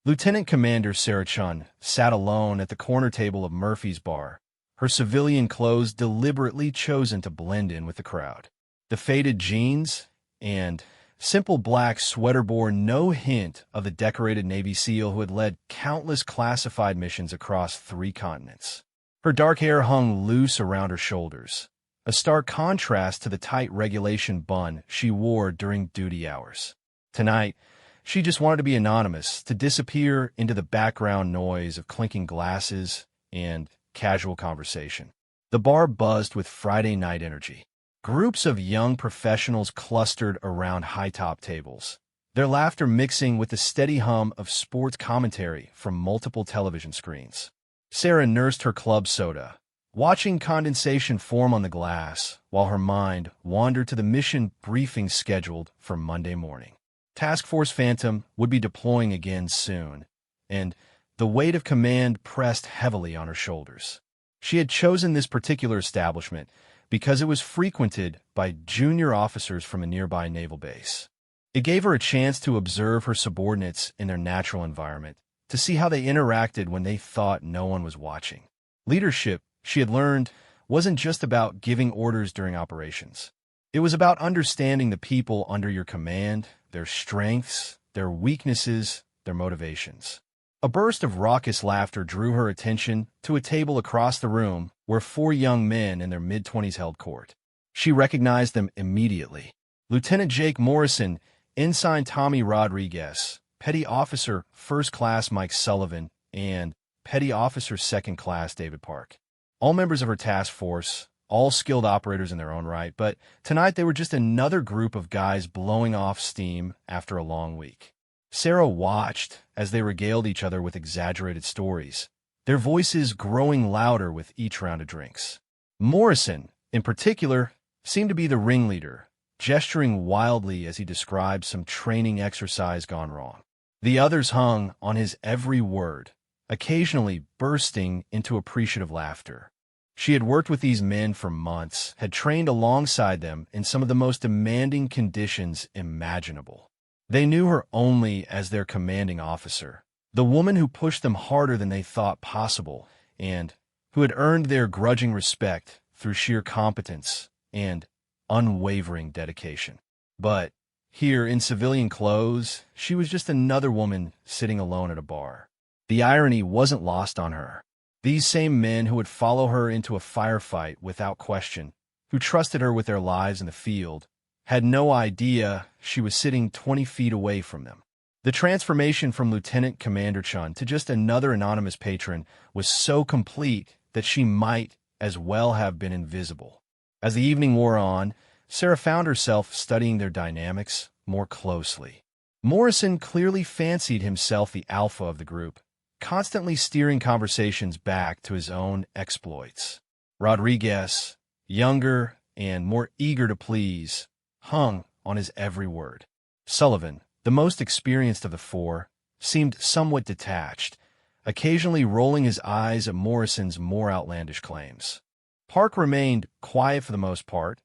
Lieutenant Commander Sarah Chun sat alone at the corner table of Murphy's bar, her civilian clothes deliberately chosen to blend in with the crowd. The faded jeans and simple black sweater bore no hint of the decorated Navy SEAL who had led countless classified missions across 3 continents. Her dark hair hung loose around her shoulders, a stark contrast to the tight regulation bun she wore during duty hours. Tonight, she just wanted to be anonymous, to disappear into the background noise of clinking glasses and casual conversation. The bar buzzed with Friday night energy. Groups of young professionals clustered around high-top tables, their laughter mixing with the steady hum of sports commentary from multiple television screens. Sarah nursed her club soda, watching condensation form on the glass while her mind wandered to the mission briefing scheduled for Monday morning. Task Force Phantom would be deploying again soon, and the weight of command pressed heavily on her shoulders. She had chosen this particular establishment because it was frequented by junior officers from a nearby naval base. It gave her a chance to observe her subordinates in their natural environment, to see how they interacted when they thought no one was watching. Leadership, she had learned, wasn't just about giving orders during operations. It was about understanding the people under your command, their strengths, their weaknesses, their motivations. A burst of raucous laughter drew her attention to a table across the room where 4 young men in their mid-20s held court. She recognized them immediately. Lieutenant Jake Morrison, Ensign Tommy Rodriguez, Petty Officer First Class Mike Sullivan, and Petty Officer Second Class David Park. All members of her task force, all skilled operators in their own right, but tonight they were just another group of guys blowing off steam after a long week. Sarah watched as they regaled each other with exaggerated stories, their voices growing louder with each round of drinks. Morrison, in particular, seemed to be the ringleader, gesturing wildly as he described some training exercise gone wrong. The others hung on his every word, occasionally bursting into appreciative laughter. She had worked with these men for months, had trained alongside them in some of the most demanding conditions imaginable. They knew her only as their commanding officer, the woman who pushed them harder than they thought possible, and who had earned their grudging respect through sheer competence and unwavering dedication. But here, in civilian clothes, she was just another woman sitting alone at a bar. The irony wasn't lost on her. These same men who would follow her into a firefight without question, who trusted her with their lives in the field, had no idea she was sitting 20 feet away from them. The transformation from Lieutenant Commander Chun to just another anonymous patron was so complete that she might as well have been invisible. As the evening wore on, Sarah found herself studying their dynamics more closely. Morrison clearly fancied himself the alpha of the group, constantly steering conversations back to his own exploits. Rodriguez, younger and more eager to please, hung on his every word. Sullivan, the most experienced of the 4, seemed somewhat detached, occasionally rolling his eyes at Morrison's more outlandish claims. Park remained quiet for the most part,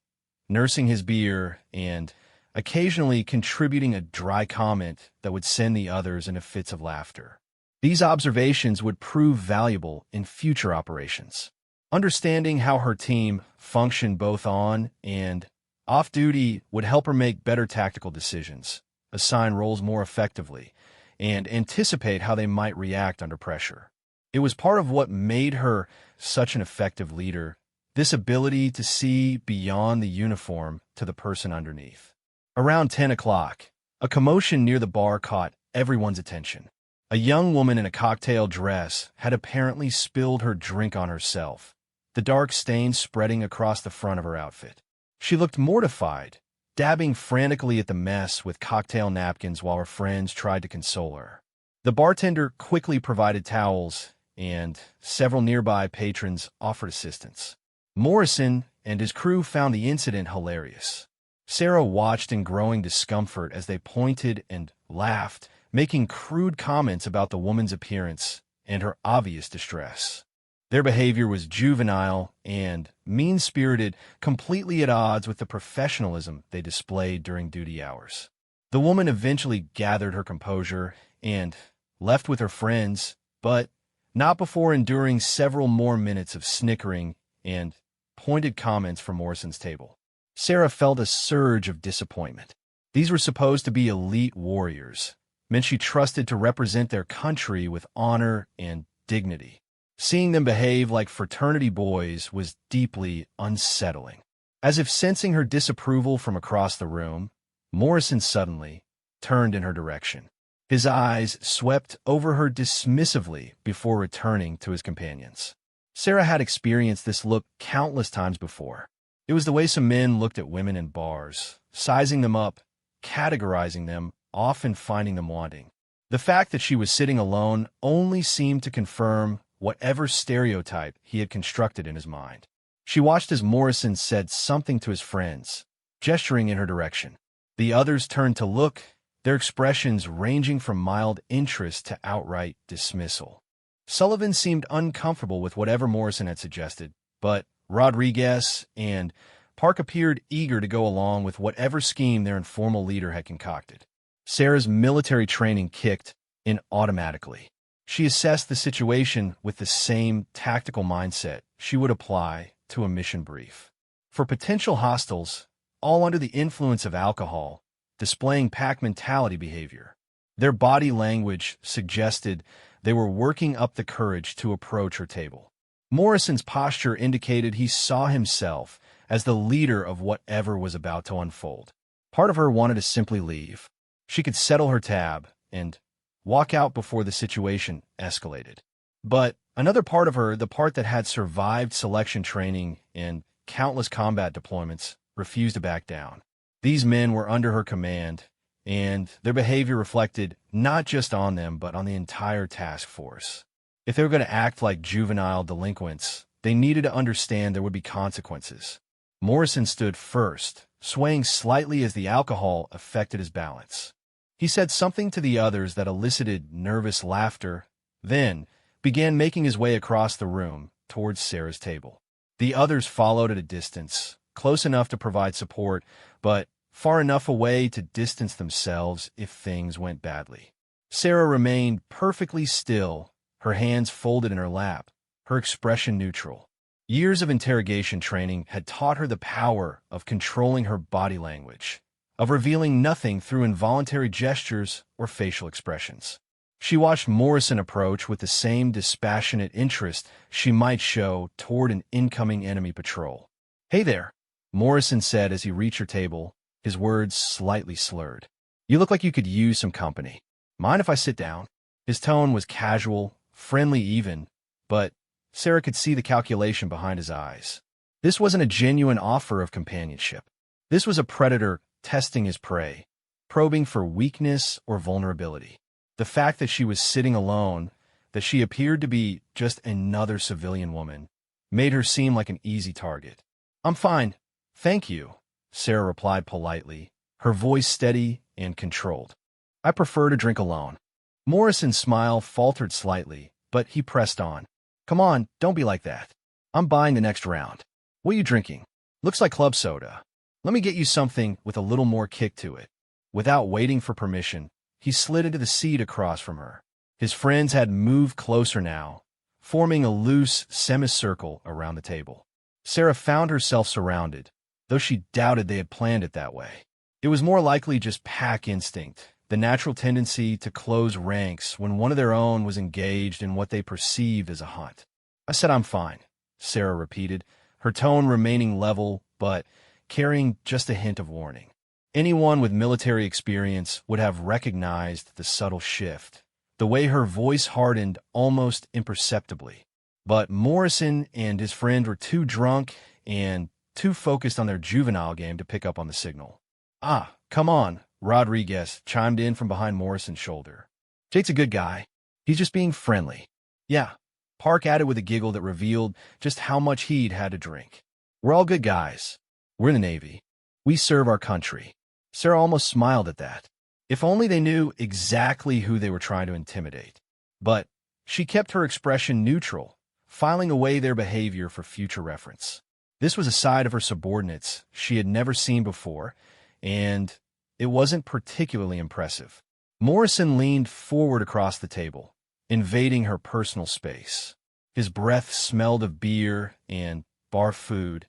nursing his beer and occasionally contributing a dry comment that would send the others into fits of laughter. These observations would prove valuable in future operations. Understanding how her team functioned both on and off duty would help her make better tactical decisions, assign roles more effectively, and anticipate how they might react under pressure. It was part of what made her such an effective leader, this ability to see beyond the uniform to the person underneath. Around 10 o'clock, a commotion near the bar caught everyone's attention. A young woman in a cocktail dress had apparently spilled her drink on herself, the dark stain spreading across the front of her outfit. She looked mortified, dabbing frantically at the mess with cocktail napkins while her friends tried to console her. The bartender quickly provided towels, and several nearby patrons offered assistance. Morrison and his crew found the incident hilarious. Sarah watched in growing discomfort as they pointed and laughed, making crude comments about the woman's appearance and her obvious distress. Their behavior was juvenile and mean-spirited, completely at odds with the professionalism they displayed during duty hours. The woman eventually gathered her composure and, left with her friends, but not before enduring several more minutes of snickering and pointed comments from Morrison's table. Sarah felt a surge of disappointment. These were supposed to be elite warriors, men she trusted to represent their country with honor and dignity. Seeing them behave like fraternity boys was deeply unsettling. As if sensing her disapproval from across the room, Morrison suddenly turned in her direction. His eyes swept over her dismissively before returning to his companions. Sarah had experienced this look countless times before. It was the way some men looked at women in bars, sizing them up, categorizing them, often finding them wanting. The fact that she was sitting alone only seemed to confirm whatever stereotype he had constructed in his mind. She watched as Morrison said something to his friends, gesturing in her direction. The others turned to look, their expressions ranging from mild interest to outright dismissal. Sullivan seemed uncomfortable with whatever Morrison had suggested, but Rodriguez and Park appeared eager to go along with whatever scheme their informal leader had concocted. Sarah's military training kicked in automatically. She assessed the situation with the same tactical mindset she would apply to a mission brief. For potential hostiles, all under the influence of alcohol, displaying pack mentality behavior, their body language suggested they were working up the courage to approach her table. Morrison's posture indicated he saw himself as the leader of whatever was about to unfold. Part of her wanted to simply leave. She could settle her tab and walk out before the situation escalated. But another part of her, the part that had survived selection training and countless combat deployments, refused to back down. These men were under her command, and their behavior reflected not just on them, but on the entire task force. If they were going to act like juvenile delinquents, they needed to understand there would be consequences. Morrison stood first, swaying slightly as the alcohol affected his balance. He said something to the others that elicited nervous laughter, then began making his way across the room towards Sarah's table. The others followed at a distance, close enough to provide support, but far enough away to distance themselves if things went badly. Sarah remained perfectly still, her hands folded in her lap, her expression neutral. Years of interrogation training had taught her the power of controlling her body language, of revealing nothing through involuntary gestures or facial expressions. She watched Morrison approach with the same dispassionate interest she might show toward an incoming enemy patrol. "Hey there," Morrison said as he reached her table, his words slightly slurred. "You look like you could use some company. Mind if I sit down?" His tone was casual, friendly even, but Sarah could see the calculation behind his eyes. This wasn't a genuine offer of companionship. This was a predator testing his prey, probing for weakness or vulnerability. The fact that she was sitting alone, that she appeared to be just another civilian woman, made her seem like an easy target. "I'm fine, thank you," Sarah replied politely, her voice steady and controlled. "I prefer to drink alone." Morrison's smile faltered slightly, but he pressed on. "Come on, don't be like that. I'm buying the next round. What are you drinking? Looks like club soda. Let me get you something with a little more kick to it." Without waiting for permission, he slid into the seat across from her. His friends had moved closer now, forming a loose semicircle around the table. Sarah found herself surrounded, though she doubted they had planned it that way. It was more likely just pack instinct, the natural tendency to close ranks when one of their own was engaged in what they perceived as a hunt. "I said I'm fine," Sarah repeated, her tone remaining level but carrying just a hint of warning. Anyone with military experience would have recognized the subtle shift, the way her voice hardened almost imperceptibly. But Morrison and his friend were too drunk and too focused on their juvenile game to pick up on the signal. "Ah, come on," Rodriguez chimed in from behind Morrison's shoulder. "Jake's a good guy. He's just being friendly." "Yeah," Park added with a giggle that revealed just how much he'd had to drink. "We're all good guys. We're in the Navy. We serve our country." Sarah almost smiled at that. If only they knew exactly who they were trying to intimidate. But she kept her expression neutral, filing away their behavior for future reference. This was a side of her subordinates she had never seen before, and it wasn't particularly impressive. Morrison leaned forward across the table, invading her personal space. His breath smelled of beer and bar food,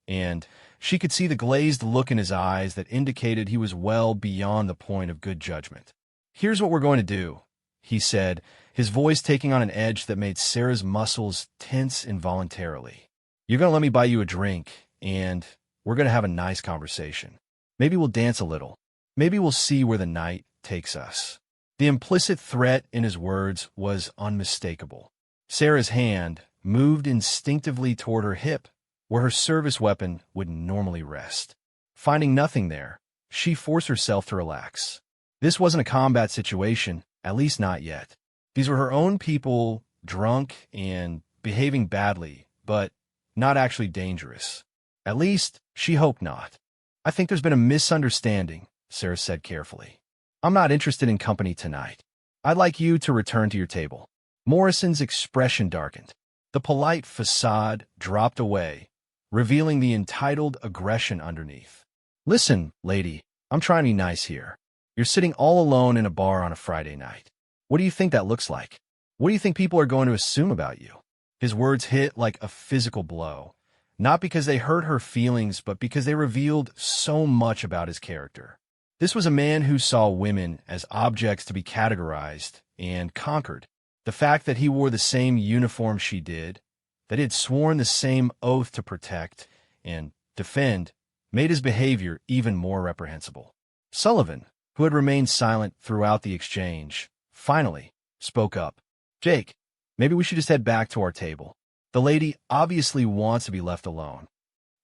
and she could see the glazed look in his eyes that indicated he was well beyond the point of good judgment. "Here's what we're going to do," he said, his voice taking on an edge that made Sarah's muscles tense involuntarily. "You're going to let me buy you a drink, and we're going to have a nice conversation. Maybe we'll dance a little. Maybe we'll see where the night takes us." The implicit threat in his words was unmistakable. Sarah's hand moved instinctively toward her hip, where her service weapon would normally rest. Finding nothing there, she forced herself to relax. This wasn't a combat situation, at least not yet. These were her own people, drunk and behaving badly, but not actually dangerous. At least, she hoped not. "I think there's been a misunderstanding," Sarah said carefully. "I'm not interested in company tonight. I'd like you to return to your table." Morrison's expression darkened. The polite facade dropped away, revealing the entitled aggression underneath. "Listen, lady, I'm trying to be nice here. You're sitting all alone in a bar on a Friday night. What do you think that looks like? What do you think people are going to assume about you?" His words hit like a physical blow, not because they hurt her feelings, but because they revealed so much about his character. This was a man who saw women as objects to be categorized and conquered. The fact that he wore the same uniform she did, that he had sworn the same oath to protect and defend, made his behavior even more reprehensible. Sullivan, who had remained silent throughout the exchange, finally spoke up. "Jake, maybe we should just head back to our table. The lady obviously wants to be left alone."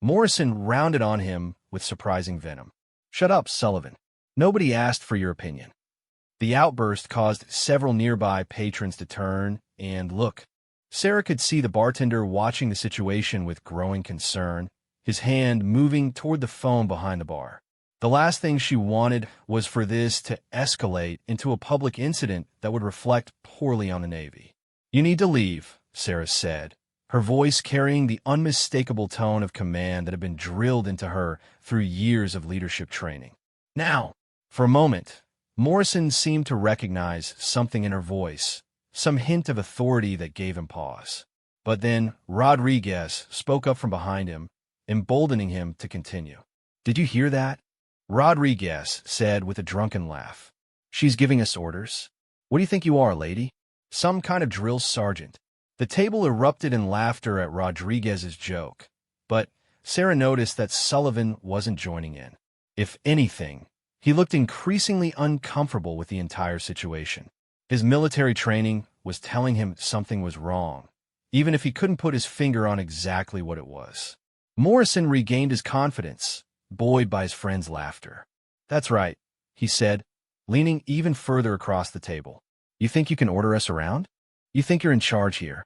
Morrison rounded on him with surprising venom. "Shut up, Sullivan. Nobody asked for your opinion." The outburst caused several nearby patrons to turn and look. Sarah could see the bartender watching the situation with growing concern, his hand moving toward the phone behind the bar. The last thing she wanted was for this to escalate into a public incident that would reflect poorly on the Navy. "You need to leave," Sarah said, her voice carrying the unmistakable tone of command that had been drilled into her through years of leadership training. "Now!" For a moment, Morrison seemed to recognize something in her voice, some hint of authority that gave him pause. But then Rodriguez spoke up from behind him, emboldening him to continue. "Did you hear that?" Rodriguez said with a drunken laugh. "She's giving us orders. What do you think you are, lady? Some kind of drill sergeant?" The table erupted in laughter at Rodriguez's joke, but Sarah noticed that Sullivan wasn't joining in. If anything, he looked increasingly uncomfortable with the entire situation. His military training was telling him something was wrong, even if he couldn't put his finger on exactly what it was. Morrison regained his confidence, buoyed by his friend's laughter. "That's right," he said, leaning even further across the table. "You think you can order us around? You think you're in charge here?"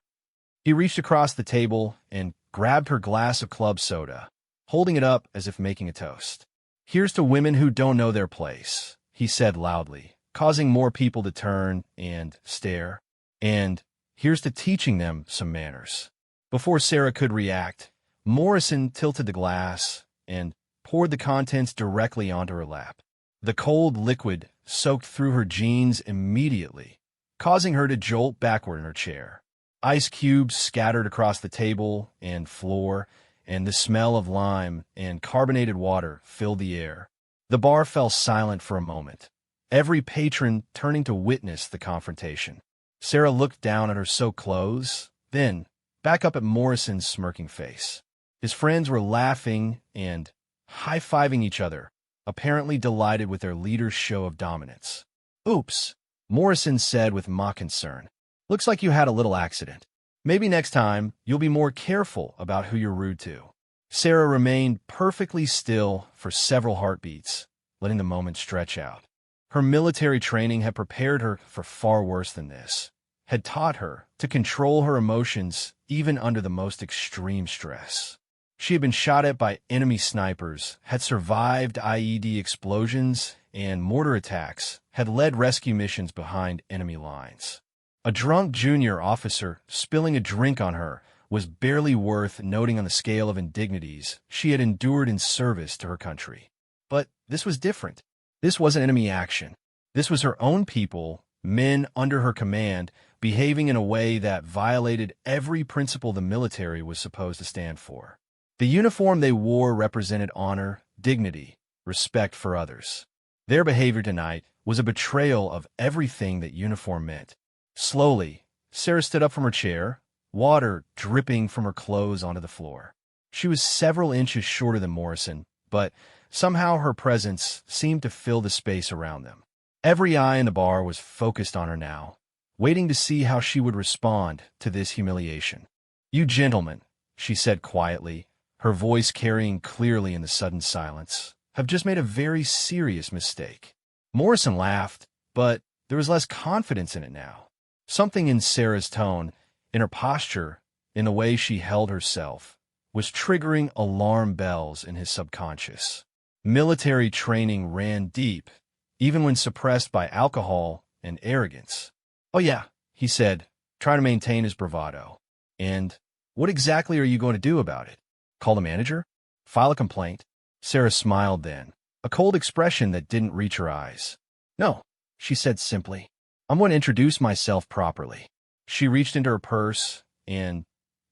He reached across the table and grabbed her glass of club soda, holding it up as if making a toast. "Here's to women who don't know their place," he said loudly, causing more people to turn and stare. "And here's to teaching them some manners." Before Sarah could react, Morrison tilted the glass and poured the contents directly onto her lap. The cold liquid soaked through her jeans immediately, causing her to jolt backward in her chair. Ice cubes scattered across the table and floor, and the smell of lime and carbonated water filled the air. The bar fell silent for a moment, every patron turning to witness the confrontation. Sarah looked down at her so close, then back up at Morrison's smirking face. His friends were laughing and high-fiving each other, apparently delighted with their leader's show of dominance. "Oops," Morrison said with mock concern. "Looks like you had a little accident. Maybe next time you'll be more careful about who you're rude to." Sarah remained perfectly still for several heartbeats, letting the moment stretch out. Her military training had prepared her for far worse than this, had taught her to control her emotions even under the most extreme stress. She had been shot at by enemy snipers, had survived IED explosions and mortar attacks, had led rescue missions behind enemy lines. A drunk junior officer spilling a drink on her was barely worth noting on the scale of indignities she had endured in service to her country. But this was different. This wasn't enemy action. This was her own people, men under her command, behaving in a way that violated every principle the military was supposed to stand for. The uniform they wore represented honor, dignity, respect for others. Their behavior tonight was a betrayal of everything that uniform meant. Slowly, Sarah stood up from her chair, water dripping from her clothes onto the floor. She was several inches shorter than Morrison, but somehow her presence seemed to fill the space around them. Every eye in the bar was focused on her now, waiting to see how she would respond to this humiliation. "You gentlemen," she said quietly, her voice carrying clearly in the sudden silence, "have just made a very serious mistake." Morrison laughed, but there was less confidence in it now. Something in Sarah's tone, in her posture, in the way she held herself, was triggering alarm bells in his subconscious. Military training ran deep, even when suppressed by alcohol and arrogance. "Oh yeah," he said, trying to maintain his bravado. "And what exactly are you going to do about it? Call the manager? File a complaint?" Sarah smiled then, a cold expression that didn't reach her eyes. "No," she said simply. "I'm going to introduce myself properly." She reached into her purse and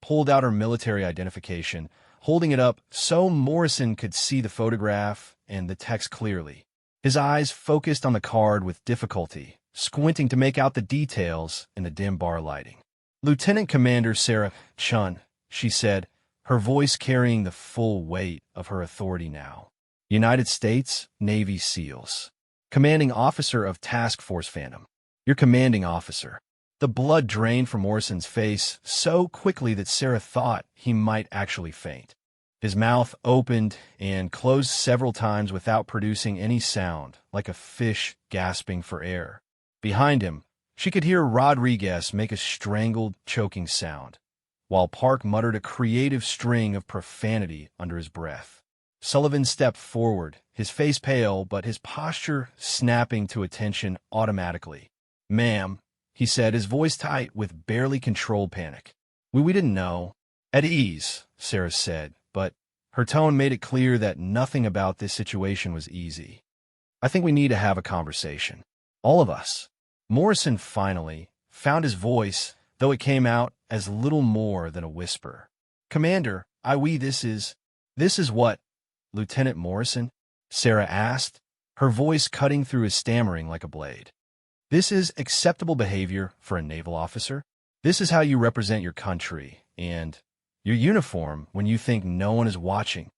pulled out her military identification, holding it up so Morrison could see the photograph and the text clearly. His eyes focused on the card with difficulty, squinting to make out the details in the dim bar lighting. "Lieutenant Commander Sarah Chun," she said, her voice carrying the full weight of her authority now. "United States Navy SEALs. Commanding officer of Task Force Phantom. Your commanding officer." The blood drained from Morrison's face so quickly that Sarah thought he might actually faint. His mouth opened and closed several times without producing any sound, like a fish gasping for air. Behind him, she could hear Rodriguez make a strangled, choking sound, while Park muttered a creative string of profanity under his breath. Sullivan stepped forward, his face pale, but his posture snapping to attention automatically. "Ma'am," he said, his voice tight with barely controlled panic. We didn't know." "At ease," Sarah said, but her tone made it clear that nothing about this situation was easy. "I think we need to have a conversation. All of us." Morrison finally found his voice, though it came out as little more than a whisper. "Commander, this is what?" "Lieutenant Morrison?" Sarah asked, her voice cutting through his stammering like a blade. "This is acceptable behavior for a naval officer. This is how you represent your country and your uniform when you think no one is watching."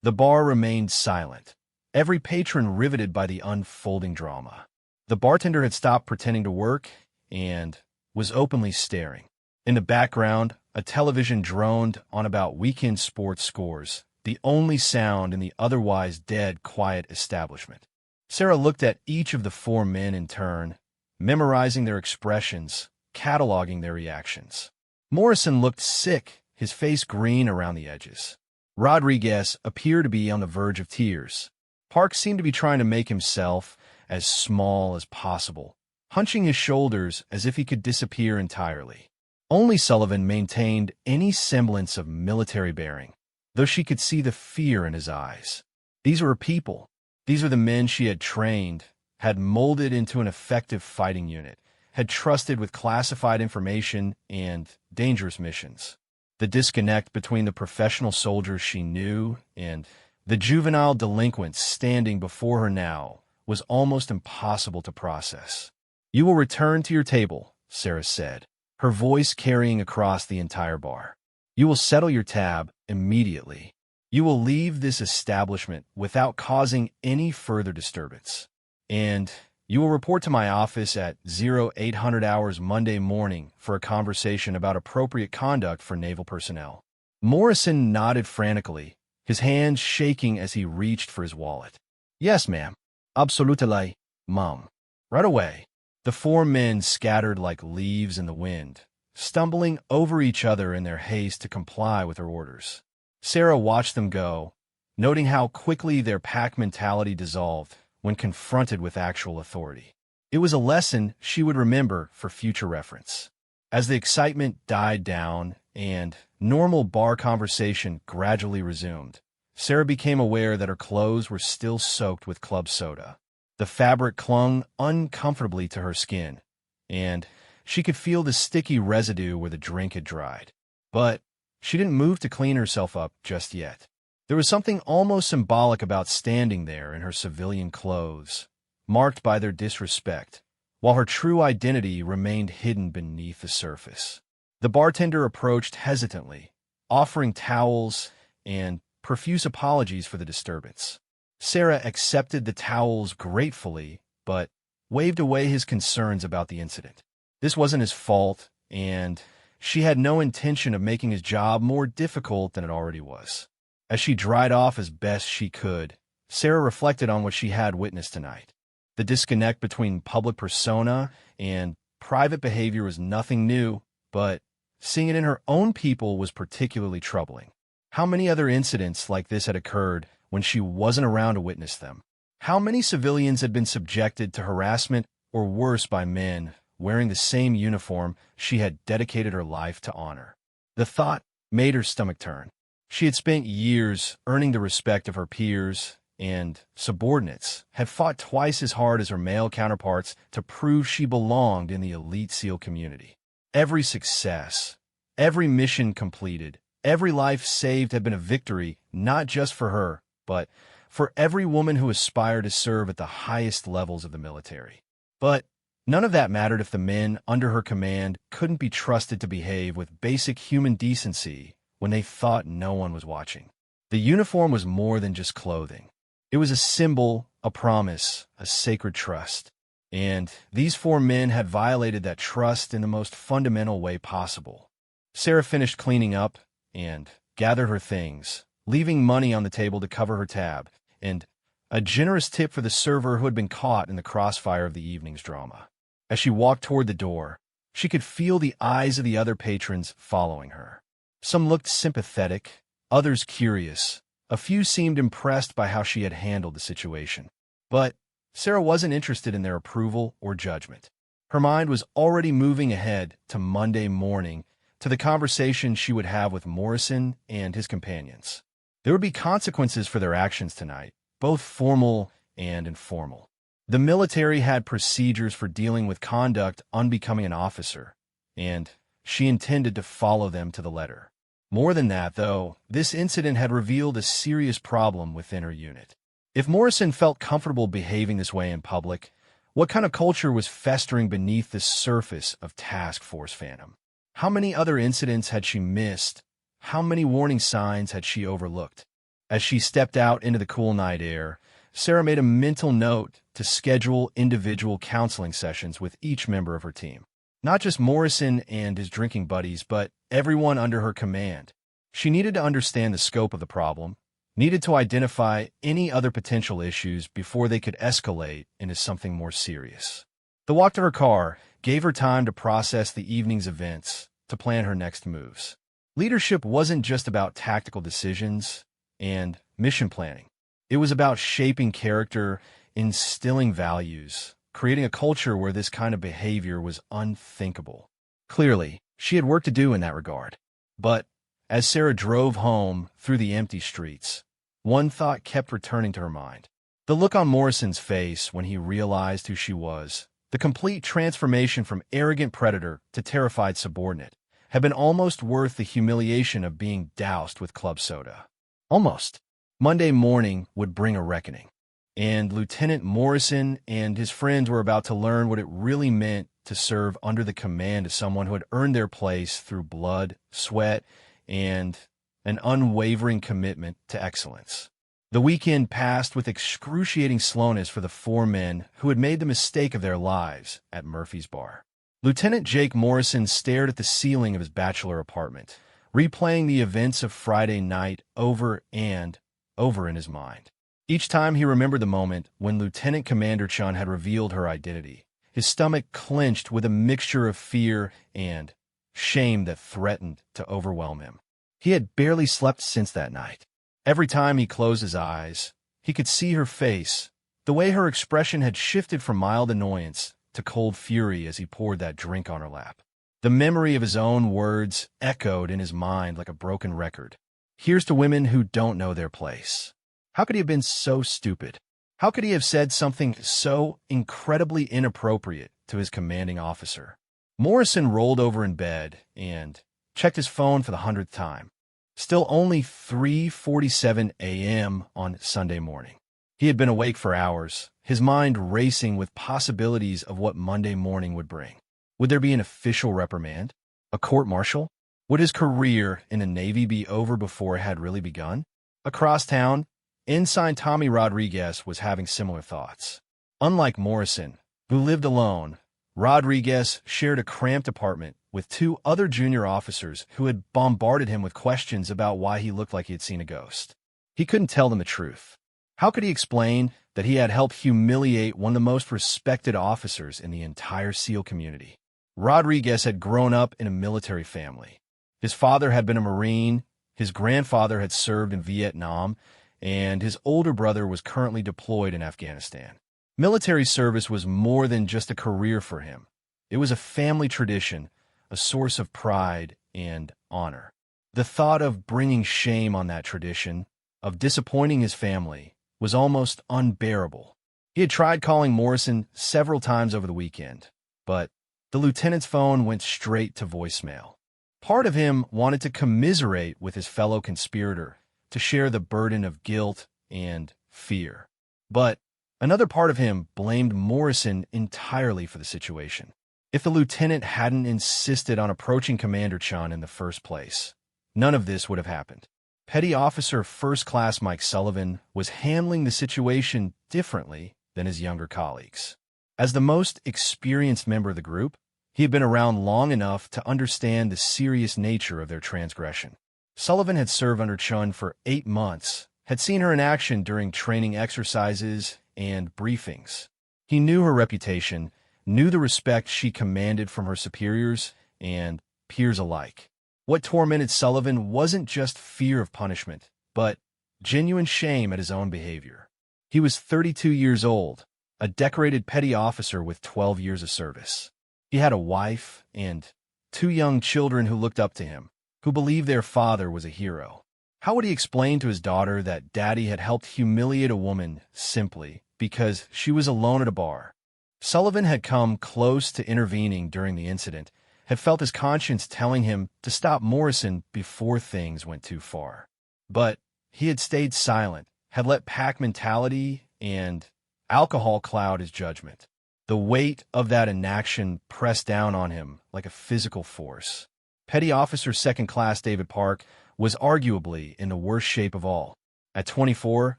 The bar remained silent, every patron riveted by the unfolding drama. The bartender had stopped pretending to work and was openly staring. In the background, a television droned on about weekend sports scores, the only sound in the otherwise dead, quiet establishment. Sarah looked at each of the four men in turn, memorizing their expressions, cataloging their reactions. Morrison looked sick, his face green around the edges. Rodriguez appeared to be on the verge of tears. Park seemed to be trying to make himself as small as possible, hunching his shoulders as if he could disappear entirely. Only Sullivan maintained any semblance of military bearing, though she could see the fear in his eyes. These were her people. These were the men she had trained, had molded into an effective fighting unit, had trusted with classified information and dangerous missions. The disconnect between the professional soldiers she knew and the juvenile delinquents standing before her now was almost impossible to process. "You will return to your table," Sarah said, her voice carrying across the entire bar. "You will settle your tab immediately. You will leave this establishment without causing any further disturbance. And you will report to my office at 0800 hours Monday morning for a conversation about appropriate conduct for naval personnel." Morrison nodded frantically, his hands shaking as he reached for his wallet. "Yes, ma'am. Absolutely, ma'am. Right away." The four men scattered like leaves in the wind, stumbling over each other in their haste to comply with her orders. Sarah watched them go, noting how quickly their pack mentality dissolved when confronted with actual authority. It was a lesson she would remember for future reference. As the excitement died down and normal bar conversation gradually resumed, Sarah became aware that her clothes were still soaked with club soda. The fabric clung uncomfortably to her skin, and she could feel the sticky residue where the drink had dried. But she didn't move to clean herself up just yet. There was something almost symbolic about standing there in her civilian clothes, marked by their disrespect, while her true identity remained hidden beneath the surface. The bartender approached hesitantly, offering towels and profuse apologies for the disturbance. Sarah accepted the towels gratefully, but waved away his concerns about the incident. This wasn't his fault, and she had no intention of making his job more difficult than it already was. As she dried off as best she could, Sarah reflected on what she had witnessed tonight. The disconnect between public persona and private behavior was nothing new, but seeing it in her own people was particularly troubling. How many other incidents like this had occurred when she wasn't around to witness them? How many civilians had been subjected to harassment or worse by men wearing the same uniform she had dedicated her life to honor? The thought made her stomach turn. She had spent years earning the respect of her peers and subordinates, had fought twice as hard as her male counterparts to prove she belonged in the elite SEAL community. Every success, every mission completed, every life saved had been a victory, not just for her, but for every woman who aspired to serve at the highest levels of the military. But none of that mattered if the men under her command couldn't be trusted to behave with basic human decency when they thought no one was watching. The uniform was more than just clothing. It was a symbol, a promise, a sacred trust. And these four men had violated that trust in the most fundamental way possible. Sarah finished cleaning up and gathered her things, leaving money on the table to cover her tab, and a generous tip for the server who had been caught in the crossfire of the evening's drama. As she walked toward the door, she could feel the eyes of the other patrons following her. Some looked sympathetic, others curious. A few seemed impressed by how she had handled the situation. But Sarah wasn't interested in their approval or judgment. Her mind was already moving ahead to Monday morning, to the conversation she would have with Morrison and his companions. There would be consequences for their actions tonight, both formal and informal. The military had procedures for dealing with conduct unbecoming an officer, and she intended to follow them to the letter. More than that, though, this incident had revealed a serious problem within her unit. If Morrison felt comfortable behaving this way in public, what kind of culture was festering beneath the surface of Task Force Phantom? How many other incidents had she missed? How many warning signs had she overlooked? As she stepped out into the cool night air, Sarah made a mental note to schedule individual counseling sessions with each member of her team. Not just Morrison and his drinking buddies, but everyone under her command. She needed to understand the scope of the problem, needed to identify any other potential issues before they could escalate into something more serious. The walk to her car gave her time to process the evening's events, to plan her next moves. Leadership wasn't just about tactical decisions and mission planning. It was about shaping character, instilling values, creating a culture where this kind of behavior was unthinkable. Clearly, she had work to do in that regard. But as Sarah drove home through the empty streets, one thought kept returning to her mind. The look on Morrison's face when he realized who she was, the complete transformation from arrogant predator to terrified subordinate, had been almost worth the humiliation of being doused with club soda. Almost. Monday morning would bring a reckoning. And Lieutenant Morrison and his friends were about to learn what it really meant to serve under the command of someone who had earned their place through blood, sweat, and an unwavering commitment to excellence. The weekend passed with excruciating slowness for the four men who had made the mistake of their lives at Murphy's Bar. Lieutenant Jake Morrison stared at the ceiling of his bachelor apartment, replaying the events of Friday night over and over in his mind. Each time he remembered the moment when Lieutenant Commander Chun had revealed her identity, his stomach clenched with a mixture of fear and shame that threatened to overwhelm him. He had barely slept since that night. Every time he closed his eyes, he could see her face, the way her expression had shifted from mild annoyance to cold fury as he poured that drink on her lap. The memory of his own words echoed in his mind like a broken record. Here's to women who don't know their place. How could he have been so stupid? How could he have said something so incredibly inappropriate to his commanding officer? Morrison rolled over in bed and checked his phone for the 100th time. Still only 3:47 a.m. on Sunday morning. He had been awake for hours, his mind racing with possibilities of what Monday morning would bring. Would there be an official reprimand? A court-martial? Would his career in the Navy be over before it had really begun? Across town, Ensign Tommy Rodriguez was having similar thoughts. Unlike Morrison, who lived alone, Rodriguez shared a cramped apartment with two other junior officers who had bombarded him with questions about why he looked like he had seen a ghost. He couldn't tell them the truth. How could he explain that he had helped humiliate one of the most respected officers in the entire SEAL community? Rodriguez had grown up in a military family. His father had been a Marine, his grandfather had served in Vietnam, and his older brother was currently deployed in Afghanistan. Military service was more than just a career for him. It was a family tradition, a source of pride and honor. The thought of bringing shame on that tradition, of disappointing his family, was almost unbearable. He had tried calling Morrison several times over the weekend, but the lieutenant's phone went straight to voicemail. Part of him wanted to commiserate with his fellow conspirator, to share the burden of guilt and fear. But another part of him blamed Morrison entirely for the situation. If the lieutenant hadn't insisted on approaching Commander Chun in the first place, none of this would have happened. Petty Officer First Class Mike Sullivan was handling the situation differently than his younger colleagues. As the most experienced member of the group, he had been around long enough to understand the serious nature of their transgression. Sullivan had served under Chun for 8 months, had seen her in action during training exercises and briefings. He knew her reputation, knew the respect she commanded from her superiors and peers alike. What tormented Sullivan wasn't just fear of punishment, but genuine shame at his own behavior. He was 32 years old, a decorated petty officer with 12 years of service. He had a wife and 2 young children who looked up to him, who believed their father was a hero. How would he explain to his daughter that Daddy had helped humiliate a woman simply because she was alone at a bar? Sullivan had come close to intervening during the incident, had felt his conscience telling him to stop Morrison before things went too far. But he had stayed silent, had let pack mentality and alcohol cloud his judgment. The weight of that inaction pressed down on him like a physical force. Petty Officer Second Class David Park was arguably in the worst shape of all. At 24,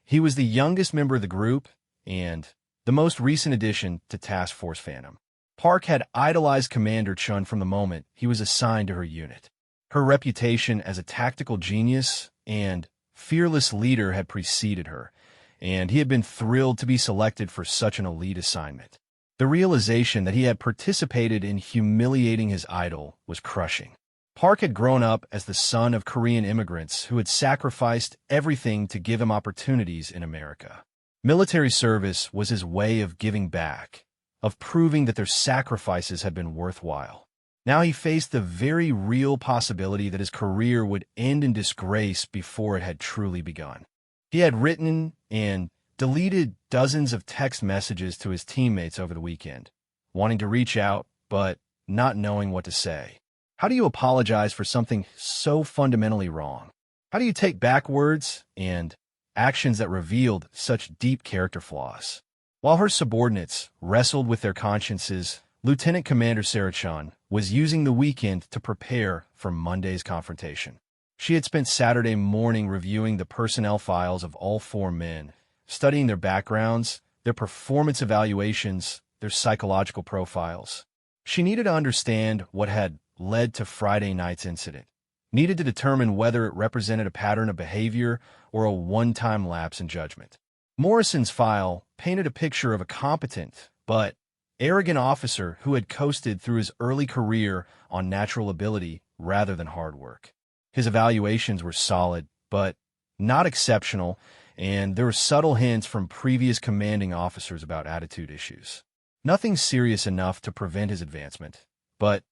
he was the youngest member of the group and the most recent addition to Task Force Phantom. Park had idolized Commander Chun from the moment he was assigned to her unit. Her reputation as a tactical genius and fearless leader had preceded her, and he had been thrilled to be selected for such an elite assignment. The realization that he had participated in humiliating his idol was crushing. Park had grown up as the son of Korean immigrants who had sacrificed everything to give him opportunities in America. Military service was his way of giving back, of proving that their sacrifices had been worthwhile. Now he faced the very real possibility that his career would end in disgrace before it had truly begun. He had written and deleted dozens of text messages to his teammates over the weekend, wanting to reach out, but not knowing what to say. How do you apologize for something so fundamentally wrong? How do you take back words and actions that revealed such deep character flaws? While her subordinates wrestled with their consciences, Lieutenant Commander Sarah Chun was using the weekend to prepare for Monday's confrontation. She had spent Saturday morning reviewing the personnel files of all 4 men, studying their backgrounds, their performance evaluations, their psychological profiles. She needed to understand what had led to Friday night's incident, needed to determine whether it represented a pattern of behavior or a one-time lapse in judgment. Morrison's file painted a picture of a competent but arrogant officer who had coasted through his early career on natural ability rather than hard work. His evaluations were solid, but not exceptional, and there were subtle hints from previous commanding officers about attitude issues. Nothing serious enough to prevent his advancement, but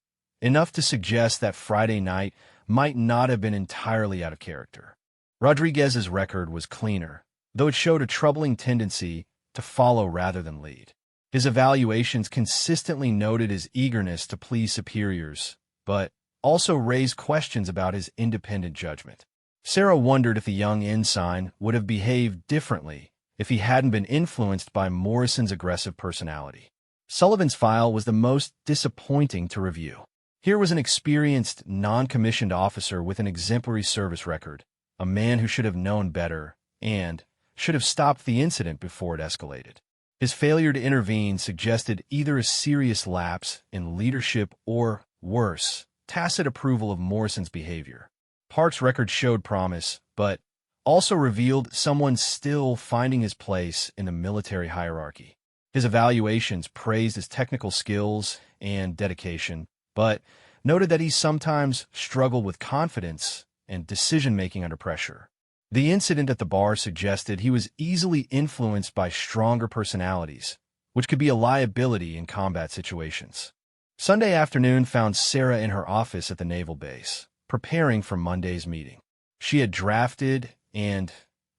enough to suggest that Friday night might not have been entirely out of character. Rodriguez's record was cleaner, though it showed a troubling tendency to follow rather than lead. His evaluations consistently noted his eagerness to please superiors, but also raised questions about his independent judgment. Sarah wondered if the young ensign would have behaved differently if he hadn't been influenced by Morrison's aggressive personality. Sullivan's file was the most disappointing to review. Here was an experienced, non-commissioned officer with an exemplary service record, a man who should have known better and should have stopped the incident before it escalated. His failure to intervene suggested either a serious lapse in leadership or, worse, tacit approval of Morrison's behavior. Park's record showed promise, but also revealed someone still finding his place in the military hierarchy. His evaluations praised his technical skills and dedication, but noted that he sometimes struggled with confidence and decision-making under pressure. The incident at the bar suggested he was easily influenced by stronger personalities, which could be a liability in combat situations. Sunday afternoon found Sarah in her office at the naval base, preparing for Monday's meeting. She had drafted and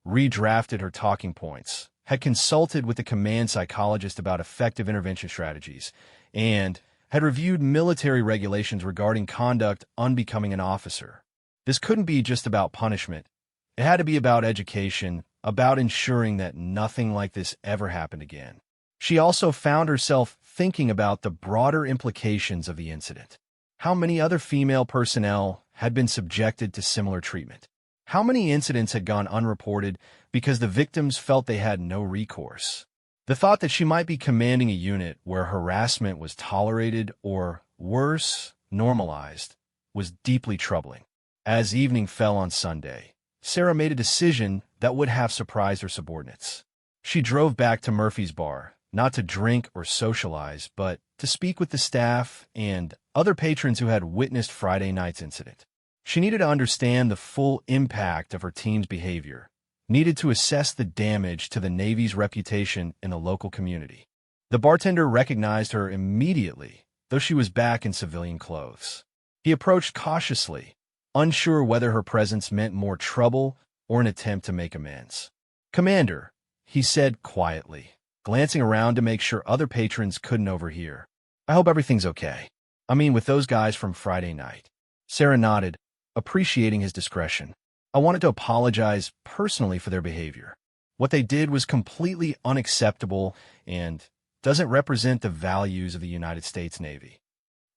redrafted her talking points, had consulted with the command psychologist about effective intervention strategies, and had reviewed military regulations regarding conduct unbecoming an officer. This couldn't be just about punishment. It had to be about education, about ensuring that nothing like this ever happened again. She also found herself thinking about the broader implications of the incident. How many other female personnel had been subjected to similar treatment? How many incidents had gone unreported because the victims felt they had no recourse? The thought that she might be commanding a unit where harassment was tolerated or, worse, normalized, was deeply troubling. As evening fell on Sunday, Sarah made a decision that would have surprised her subordinates. She drove back to Murphy's Bar, not to drink or socialize, but to speak with the staff and other patrons who had witnessed Friday night's incident. She needed to understand the full impact of her team's behavior, needed to assess the damage to the Navy's reputation in the local community. The bartender recognized her immediately, though she was back in civilian clothes. He approached cautiously, unsure whether her presence meant more trouble or an attempt to make amends. "Commander," he said quietly, glancing around to make sure other patrons couldn't overhear. "I hope everything's okay. I mean, with those guys from Friday night." Sarah nodded, appreciating his discretion. "I wanted to apologize personally for their behavior. What they did was completely unacceptable and doesn't represent the values of the United States Navy."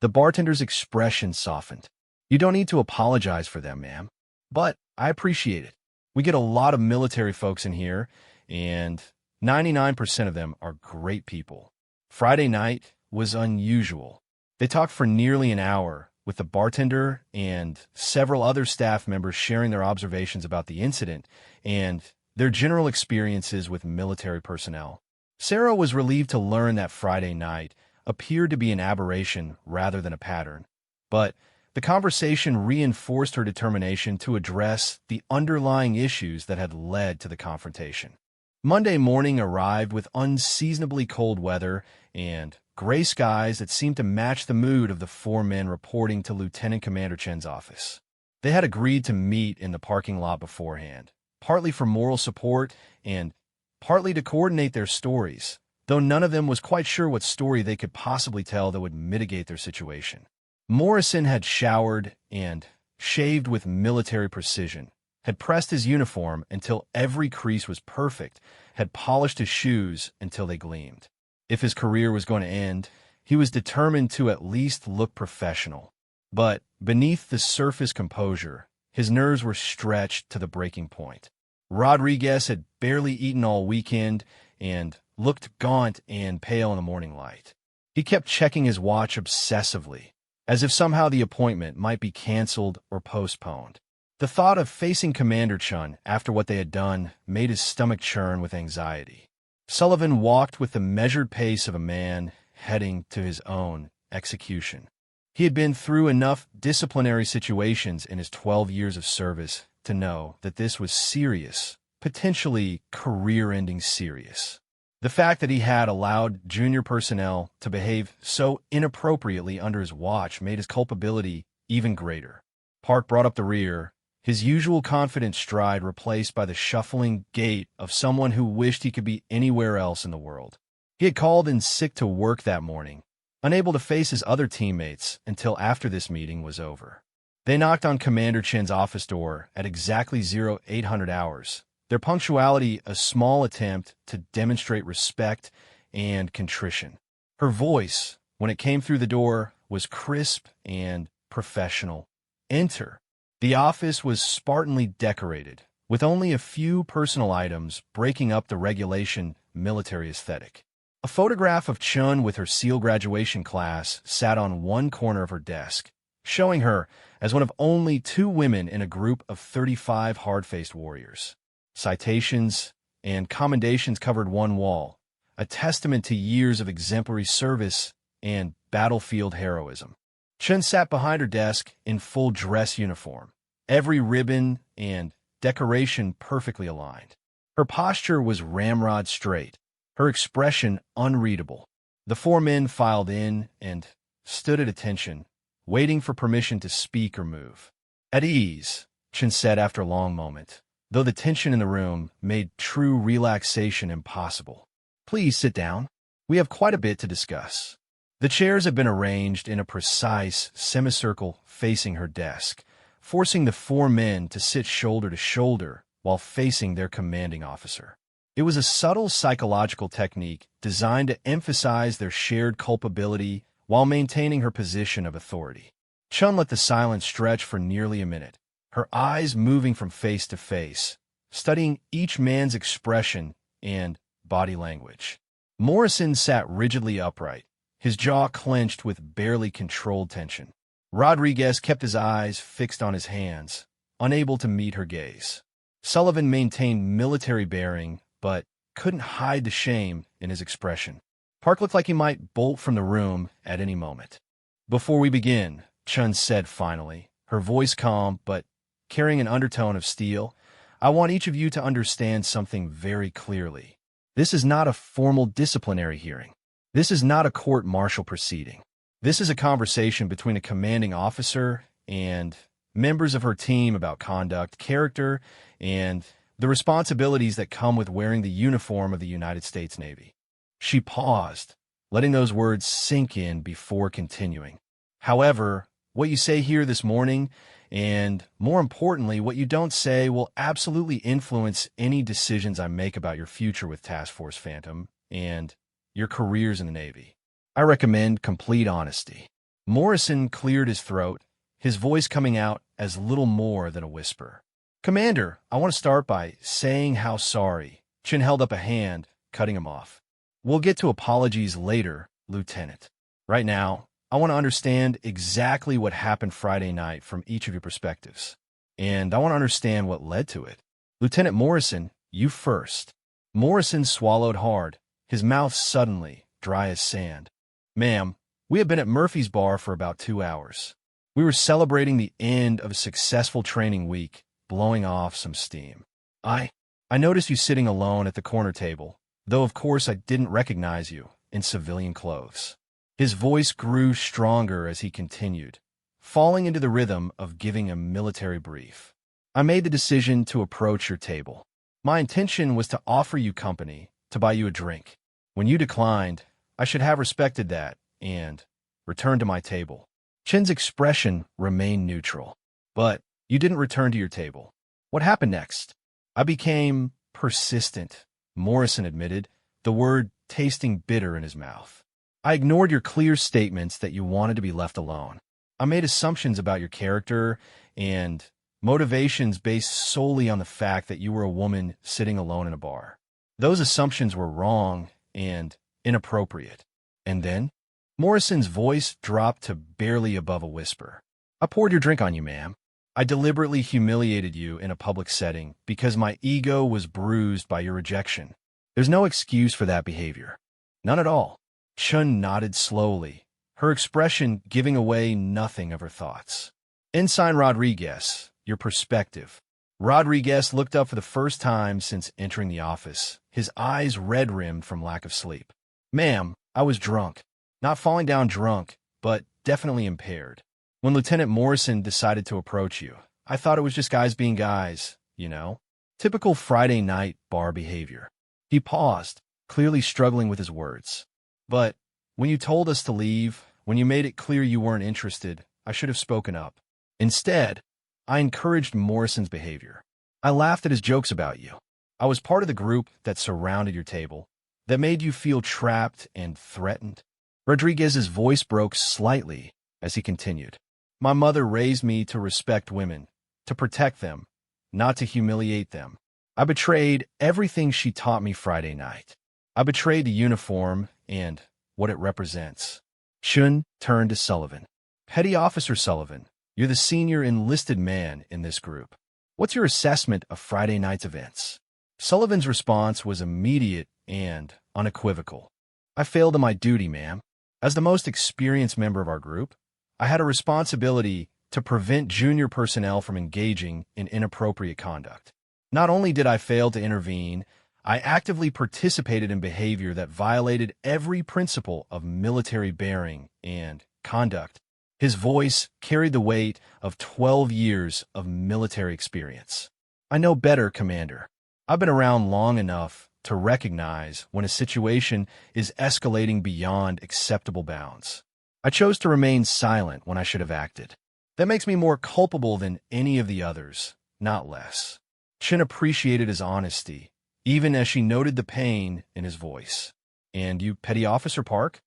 The bartender's expression softened. "You don't need to apologize for them, ma'am. But I appreciate it. We get a lot of military folks in here, and 99% of them are great people. Friday night was unusual." They talked for nearly an hour, with the bartender and several other staff members sharing their observations about the incident and their general experiences with military personnel. Sarah was relieved to learn that Friday night appeared to be an aberration rather than a pattern, but the conversation reinforced her determination to address the underlying issues that had led to the confrontation. Monday morning arrived with unseasonably cold weather and gray skies that seemed to match the mood of the four men reporting to Lieutenant Commander Chen's office. They had agreed to meet in the parking lot beforehand, partly for moral support and partly to coordinate their stories, though none of them was quite sure what story they could possibly tell that would mitigate their situation. Morrison had showered and shaved with military precision, had pressed his uniform until every crease was perfect, had polished his shoes until they gleamed. If his career was going to end, he was determined to at least look professional. But beneath the surface composure, his nerves were stretched to the breaking point. Rodriguez had barely eaten all weekend and looked gaunt and pale in the morning light. He kept checking his watch obsessively, as if somehow the appointment might be canceled or postponed. The thought of facing Commander Chun after what they had done made his stomach churn with anxiety. Sullivan walked with the measured pace of a man heading to his own execution. He had been through enough disciplinary situations in his 12 years of service to know that this was serious, potentially career-ending serious. The fact that he had allowed junior personnel to behave so inappropriately under his watch made his culpability even greater. Park brought up the rear, his usual confident stride replaced by the shuffling gait of someone who wished he could be anywhere else in the world. He had called in sick to work that morning, unable to face his other teammates until after this meeting was over. They knocked on Commander Chen's office door at exactly 0800 hours, their punctuality a small attempt to demonstrate respect and contrition. Her voice, when it came through the door, was crisp and professional. Enter. The office was spartanly decorated, with only a few personal items breaking up the regulation military aesthetic. A photograph of Chun with her SEAL graduation class sat on one corner of her desk, showing her as one of only 2 women in a group of 35 hard-faced warriors. Citations and commendations covered one wall, a testament to years of exemplary service and battlefield heroism. Chun sat behind her desk in full dress uniform, every ribbon and decoration perfectly aligned. Her posture was ramrod straight, her expression unreadable. The 4 men filed in and stood at attention, waiting for permission to speak or move. At ease, Chun said after a long moment, though the tension in the room made true relaxation impossible. Please sit down. We have quite a bit to discuss. The chairs have been arranged in a precise semicircle facing her desk, forcing the 4 men to sit shoulder to shoulder while facing their commanding officer. It was a subtle psychological technique designed to emphasize their shared culpability while maintaining her position of authority. Chun let the silence stretch for nearly a minute, her eyes moving from face to face, studying each man's expression and body language. Morrison sat rigidly upright, his jaw clenched with barely controlled tension. Rodriguez kept his eyes fixed on his hands, unable to meet her gaze. Sullivan maintained military bearing, but couldn't hide the shame in his expression. Park looked like he might bolt from the room at any moment. Before we begin, Chun said finally, her voice calm but carrying an undertone of steel, I want each of you to understand something very clearly. This is not a formal disciplinary hearing. This is not a court-martial proceeding. This is a conversation between a commanding officer and members of her team about conduct, character, and the responsibilities that come with wearing the uniform of the United States Navy. She paused, letting those words sink in before continuing. However, what you say here this morning, and more importantly, what you don't say, will absolutely influence any decisions I make about your future with Task Force Phantom and your careers in the Navy. I recommend complete honesty. Morrison cleared his throat, his voice coming out as little more than a whisper. Commander, I want to start by saying how sorry. Chin held up a hand, cutting him off. We'll get to apologies later, Lieutenant. Right now, I want to understand exactly what happened Friday night from each of your perspectives. And I want to understand what led to it. Lieutenant Morrison, you first. Morrison swallowed hard, his mouth suddenly dry as sand. Ma'am, we have been at Murphy's Bar for about 2 hours. We were celebrating the end of a successful training week, blowing off some steam. I noticed you sitting alone at the corner table, though of course I didn't recognize you in civilian clothes. His voice grew stronger as he continued, falling into the rhythm of giving a military brief. I made the decision to approach your table. My intention was to offer you company, to buy you a drink. When you declined, I should have respected that and returned to my table. Chin's expression remained neutral. But you didn't return to your table. What happened next? I became persistent, Morrison admitted, the word tasting bitter in his mouth. I ignored your clear statements that you wanted to be left alone. I made assumptions about your character and motivations based solely on the fact that you were a woman sitting alone in a bar. Those assumptions were wrong and inappropriate. And then, Morrison's voice dropped to barely above a whisper. I poured your drink on you, ma'am. I deliberately humiliated you in a public setting because my ego was bruised by your rejection. There's no excuse for that behavior. None at all. Chun nodded slowly, her expression giving away nothing of her thoughts. Ensign Rodriguez, your perspective. Rodriguez looked up for the first time since entering the office, his eyes red-rimmed from lack of sleep. Ma'am, I was drunk. Not falling down drunk, but definitely impaired. When Lieutenant Morrison decided to approach you, I thought it was just guys being guys, you know? Typical Friday night bar behavior. He paused, clearly struggling with his words. But when you told us to leave, when you made it clear you weren't interested, I should have spoken up. Instead, I encouraged Morrison's behavior. I laughed at his jokes about you. I was part of the group that surrounded your table, that made you feel trapped and threatened. Rodriguez's voice broke slightly as he continued. My mother raised me to respect women, to protect them, not to humiliate them. I betrayed everything she taught me Friday night. I betrayed the uniform and what it represents. Chun turned to Sullivan. Petty Officer Sullivan, you're the senior enlisted man in this group. What's your assessment of Friday night's events? Sullivan's response was immediate and unequivocal. I failed in my duty, ma'am. As the most experienced member of our group, I had a responsibility to prevent junior personnel from engaging in inappropriate conduct. Not only did I fail to intervene, I actively participated in behavior that violated every principle of military bearing and conduct. His voice carried the weight of 12 years of military experience. I know better, Commander. I've been around long enough to recognize when a situation is escalating beyond acceptable bounds. I chose to remain silent when I should have acted. That makes me more culpable than any of the others, not less. Chin appreciated his honesty, even as she noted the pain in his voice. And you, Petty Officer Park?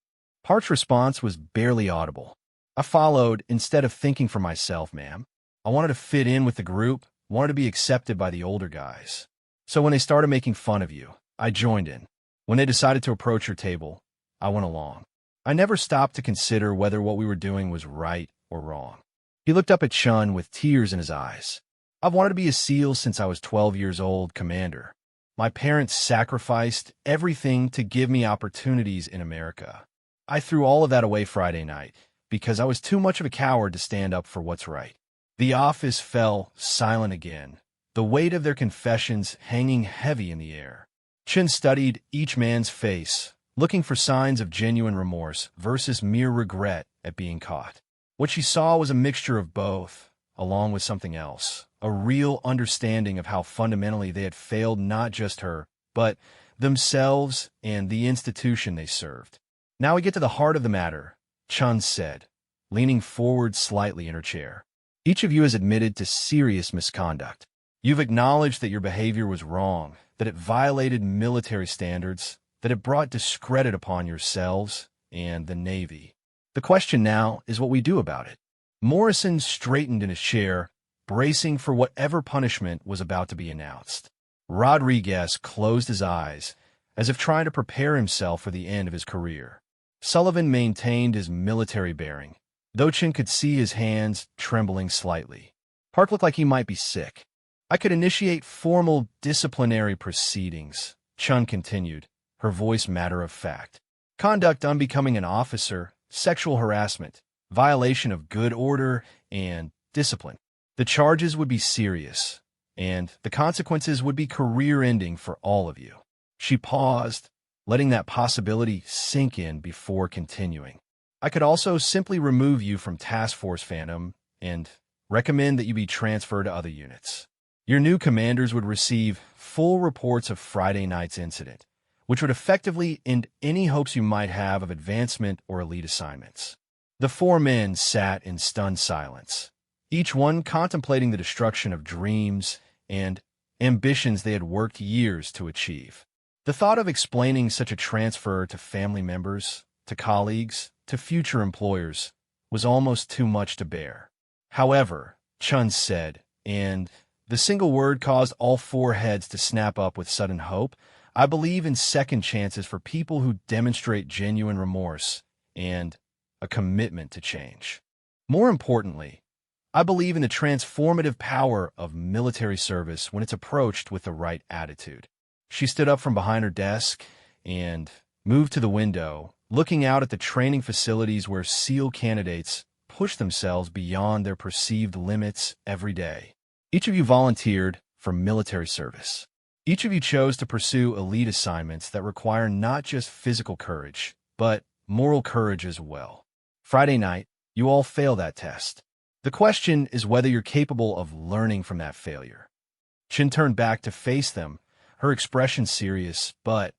Park's response was barely audible. I followed instead of thinking for myself, ma'am. I wanted to fit in with the group, wanted to be accepted by the older guys. So when they started making fun of you, I joined in. When they decided to approach your table, I went along. I never stopped to consider whether what we were doing was right or wrong. He looked up at Chun with tears in his eyes. I've wanted to be a SEAL since I was 12 years old, Commander. My parents sacrificed everything to give me opportunities in America. I threw all of that away Friday night because I was too much of a coward to stand up for what's right. The office fell silent again, the weight of their confessions hanging heavy in the air. Chin studied each man's face, looking for signs of genuine remorse versus mere regret at being caught. What she saw was a mixture of both, along with something else, a real understanding of how fundamentally they had failed not just her, but themselves and the institution they served. Now we get to the heart of the matter, Chun said, leaning forward slightly in her chair. Each of you has admitted to serious misconduct. You've acknowledged that your behavior was wrong, that it violated military standards, that it brought discredit upon yourselves and the Navy. The question now is what we do about it. Morrison straightened in his chair, bracing for whatever punishment was about to be announced. Rodriguez closed his eyes, as if trying to prepare himself for the end of his career. Sullivan maintained his military bearing, though Chin could see his hands trembling slightly. Park looked like he might be sick. I could initiate formal disciplinary proceedings, Chun continued, her voice matter of fact. Conduct unbecoming an officer, sexual harassment, violation of good order, and discipline. The charges would be serious, and the consequences would be career-ending for all of you. She paused, letting that possibility sink in before continuing. I could also simply remove you from Task Force Phantom and recommend that you be transferred to other units. Your new commanders would receive full reports of Friday night's incident, which would effectively end any hopes you might have of advancement or elite assignments. The four men sat in stunned silence, each one contemplating the destruction of dreams and ambitions they had worked years to achieve. The thought of explaining such a transfer to family members, to colleagues, to future employers was almost too much to bear. However, Chun said, and the single word caused all four heads to snap up with sudden hope, I believe in second chances for people who demonstrate genuine remorse and a commitment to change. More importantly, I believe in the transformative power of military service when it's approached with the right attitude. She stood up from behind her desk and moved to the window, looking out at the training facilities where SEAL candidates push themselves beyond their perceived limits every day. Each of you volunteered for military service. Each of you chose to pursue elite assignments that require not just physical courage, but moral courage as well. Friday night, you all failed that test. The question is whether you're capable of learning from that failure. Chin turned back to face them, her expression serious, but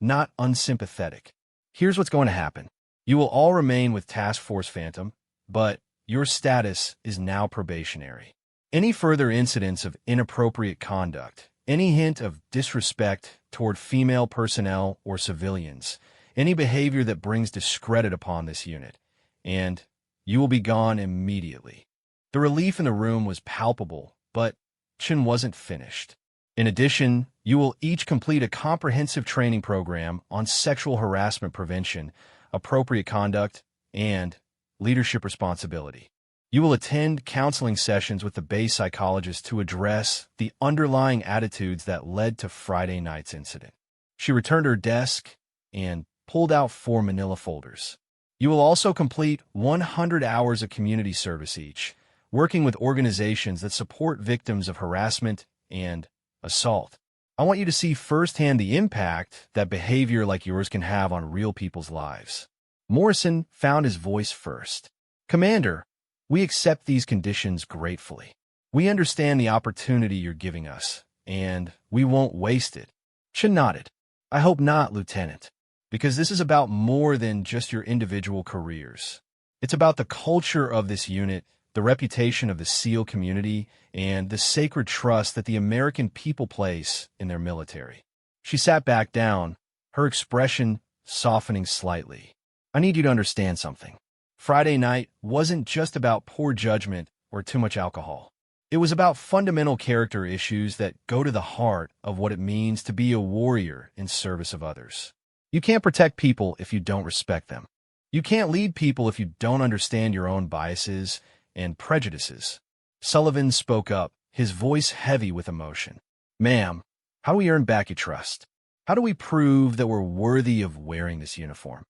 not unsympathetic. Here's what's going to happen. You will all remain with Task Force Phantom, but your status is now probationary. Any further incidents of inappropriate conduct, any hint of disrespect toward female personnel or civilians, any behavior that brings discredit upon this unit, and you will be gone immediately. The relief in the room was palpable, but Chin wasn't finished. In addition, you will each complete a comprehensive training program on sexual harassment prevention, appropriate conduct, and leadership responsibility. You will attend counseling sessions with the base psychologist to address the underlying attitudes that led to Friday night's incident. She returned to her desk and pulled out 4 manila folders. You will also complete 100 hours of community service each, working with organizations that support victims of harassment and assault. I want you to see firsthand the impact that behavior like yours can have on real people's lives. Morrison found his voice first. Commander, we accept these conditions gratefully. We understand the opportunity you're giving us, and we won't waste it. Chin nodded. I hope not, Lieutenant, because this is about more than just your individual careers. It's about the culture of this unit, the reputation of the SEAL community, and the sacred trust that the American people place in their military. She sat back down, her expression softening slightly. I need you to understand something. Friday night wasn't just about poor judgment or too much alcohol. It was about fundamental character issues that go to the heart of what it means to be a warrior in service of others. You can't protect people if you don't respect them. You can't lead people if you don't understand your own biases and prejudices. Sullivan spoke up, his voice heavy with emotion. Ma'am, how do we earn back your trust? How do we prove that we're worthy of wearing this uniform?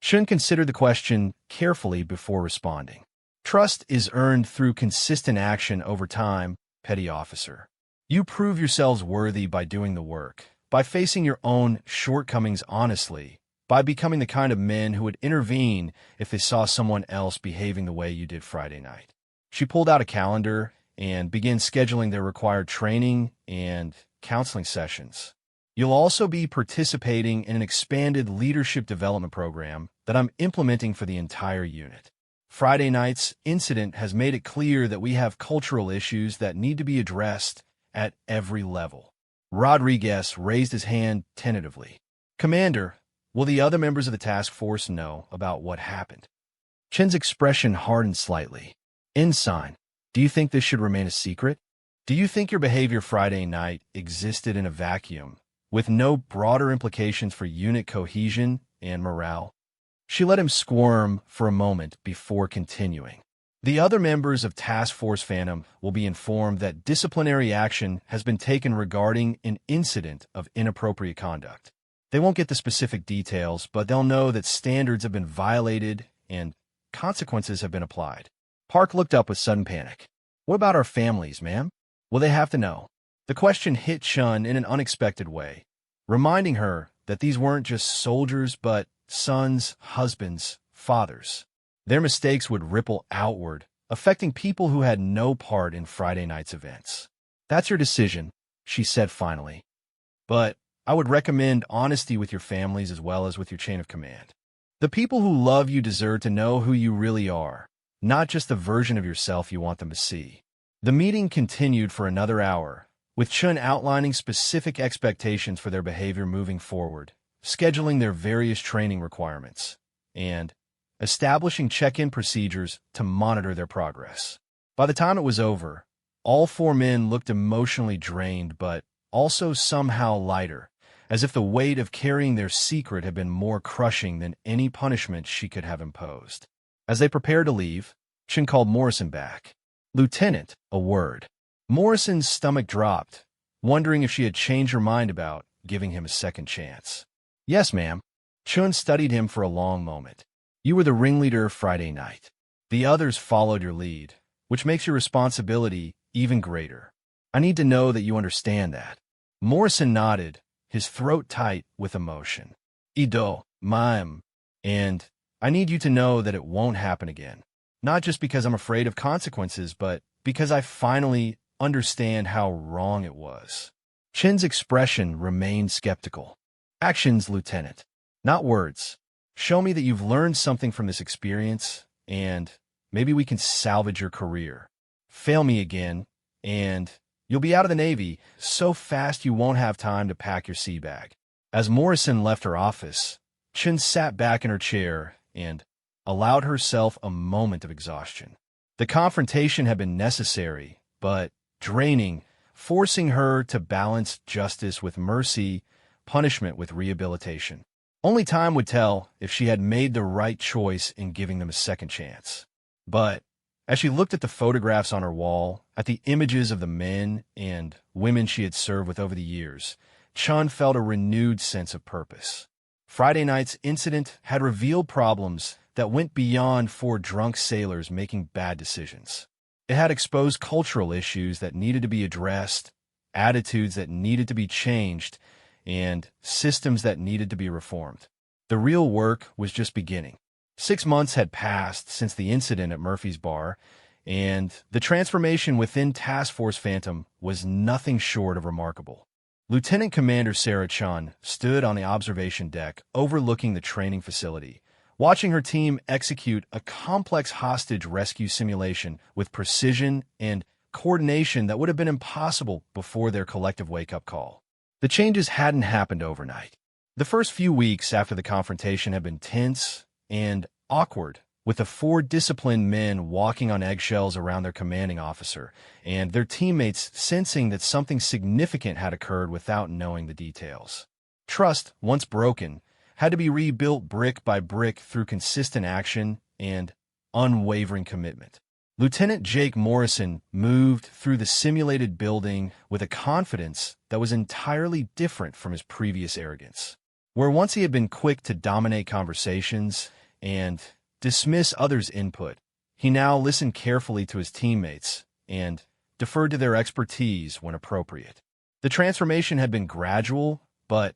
Chun considered the question carefully before responding. Trust is earned through consistent action over time, petty officer. You prove yourselves worthy by doing the work, by facing your own shortcomings honestly, by becoming the kind of men who would intervene if they saw someone else behaving the way you did Friday night. She pulled out a calendar and began scheduling their required training and counseling sessions. You'll also be participating in an expanded leadership development program that I'm implementing for the entire unit. Friday night's incident has made it clear that we have cultural issues that need to be addressed at every level. Rodriguez raised his hand tentatively. Commander, will the other members of the task force know about what happened? Chin's expression hardened slightly. Ensign, do you think this should remain a secret? Do you think your behavior Friday night existed in a vacuum, with no broader implications for unit cohesion and morale? She let him squirm for a moment before continuing. The other members of Task Force Phantom will be informed that disciplinary action has been taken regarding an incident of inappropriate conduct. They won't get the specific details, but they'll know that standards have been violated and consequences have been applied. Park looked up with sudden panic. What about our families, ma'am? Will they have to know? The question hit Chun in an unexpected way, reminding her that these weren't just soldiers but sons, husbands, fathers. Their mistakes would ripple outward, affecting people who had no part in Friday night's events. That's your decision, she said finally. But I would recommend honesty with your families as well as with your chain of command. The people who love you deserve to know who you really are, not just the version of yourself you want them to see. The meeting continued for another hour, with Chun outlining specific expectations for their behavior moving forward, scheduling their various training requirements, and establishing check-in procedures to monitor their progress. By the time it was over, all 4 men looked emotionally drained but also somehow lighter, as if the weight of carrying their secret had been more crushing than any punishment she could have imposed. As they prepared to leave, Chin called Morrison back. Lieutenant, a word. Morrison's stomach dropped, wondering if she had changed her mind about giving him a second chance. Yes, ma'am. Chun studied him for a long moment. You were the ringleader Friday night. The others followed your lead, which makes your responsibility even greater. I need to know that you understand that. Morrison nodded, his throat tight with emotion. Ido, ma'am, and I need you to know that it won't happen again. Not just because I'm afraid of consequences, but because I finally understand how wrong it was. Chin's expression remained skeptical. Actions, Lieutenant, not words. Show me that you've learned something from this experience, and maybe we can salvage your career. Fail me again, and you'll be out of the Navy so fast you won't have time to pack your sea bag. As Morrison left her office, Chin sat back in her chair and allowed herself a moment of exhaustion. The confrontation had been necessary, but draining, forcing her to balance justice with mercy, punishment with rehabilitation. Only time would tell if she had made the right choice in giving them a second chance. But as she looked at the photographs on her wall, at the images of the men and women she had served with over the years, Chun felt a renewed sense of purpose. Friday night's incident had revealed problems that went beyond four drunk sailors making bad decisions. It had exposed cultural issues that needed to be addressed, attitudes that needed to be changed, and systems that needed to be reformed. The real work was just beginning. 6 months had passed since the incident at Murphy's Bar, and the transformation within Task Force Phantom was nothing short of remarkable. Lieutenant Commander Sarah Chun stood on the observation deck overlooking the training facility, watching her team execute a complex hostage rescue simulation with precision and coordination that would have been impossible before their collective wake-up call. The changes hadn't happened overnight. The first few weeks after the confrontation had been tense and awkward, with the four disciplined men walking on eggshells around their commanding officer, and their teammates sensing that something significant had occurred without knowing the details. Trust, once broken, had to be rebuilt brick by brick through consistent action and unwavering commitment. Lieutenant Jake Morrison moved through the simulated building with a confidence that was entirely different from his previous arrogance. Where once he had been quick to dominate conversations and dismiss others' input, he now listened carefully to his teammates and deferred to their expertise when appropriate. The transformation had been gradual, but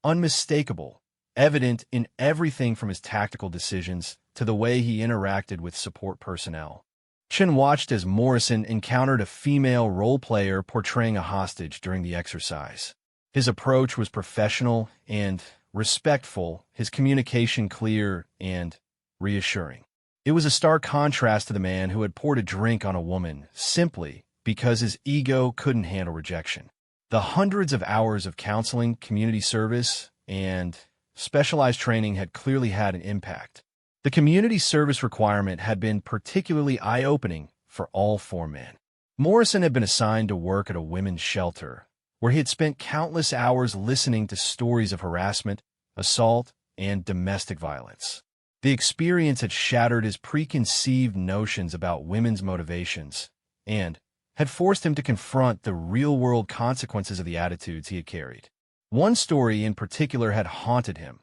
unmistakable, evident in everything from his tactical decisions to the way he interacted with support personnel. Chin watched as Morrison encountered a female role player portraying a hostage during the exercise. His approach was professional and respectful, his communication clear and reassuring. It was a stark contrast to the man who had poured a drink on a woman simply because his ego couldn't handle rejection. The hundreds of hours of counseling, community service, and specialized training had clearly had an impact. The community service requirement had been particularly eye-opening for all four men. Morrison had been assigned to work at a women's shelter, where he had spent countless hours listening to stories of harassment, assault, and domestic violence. The experience had shattered his preconceived notions about women's motivations and had forced him to confront the real-world consequences of the attitudes he had carried. One story in particular had haunted him.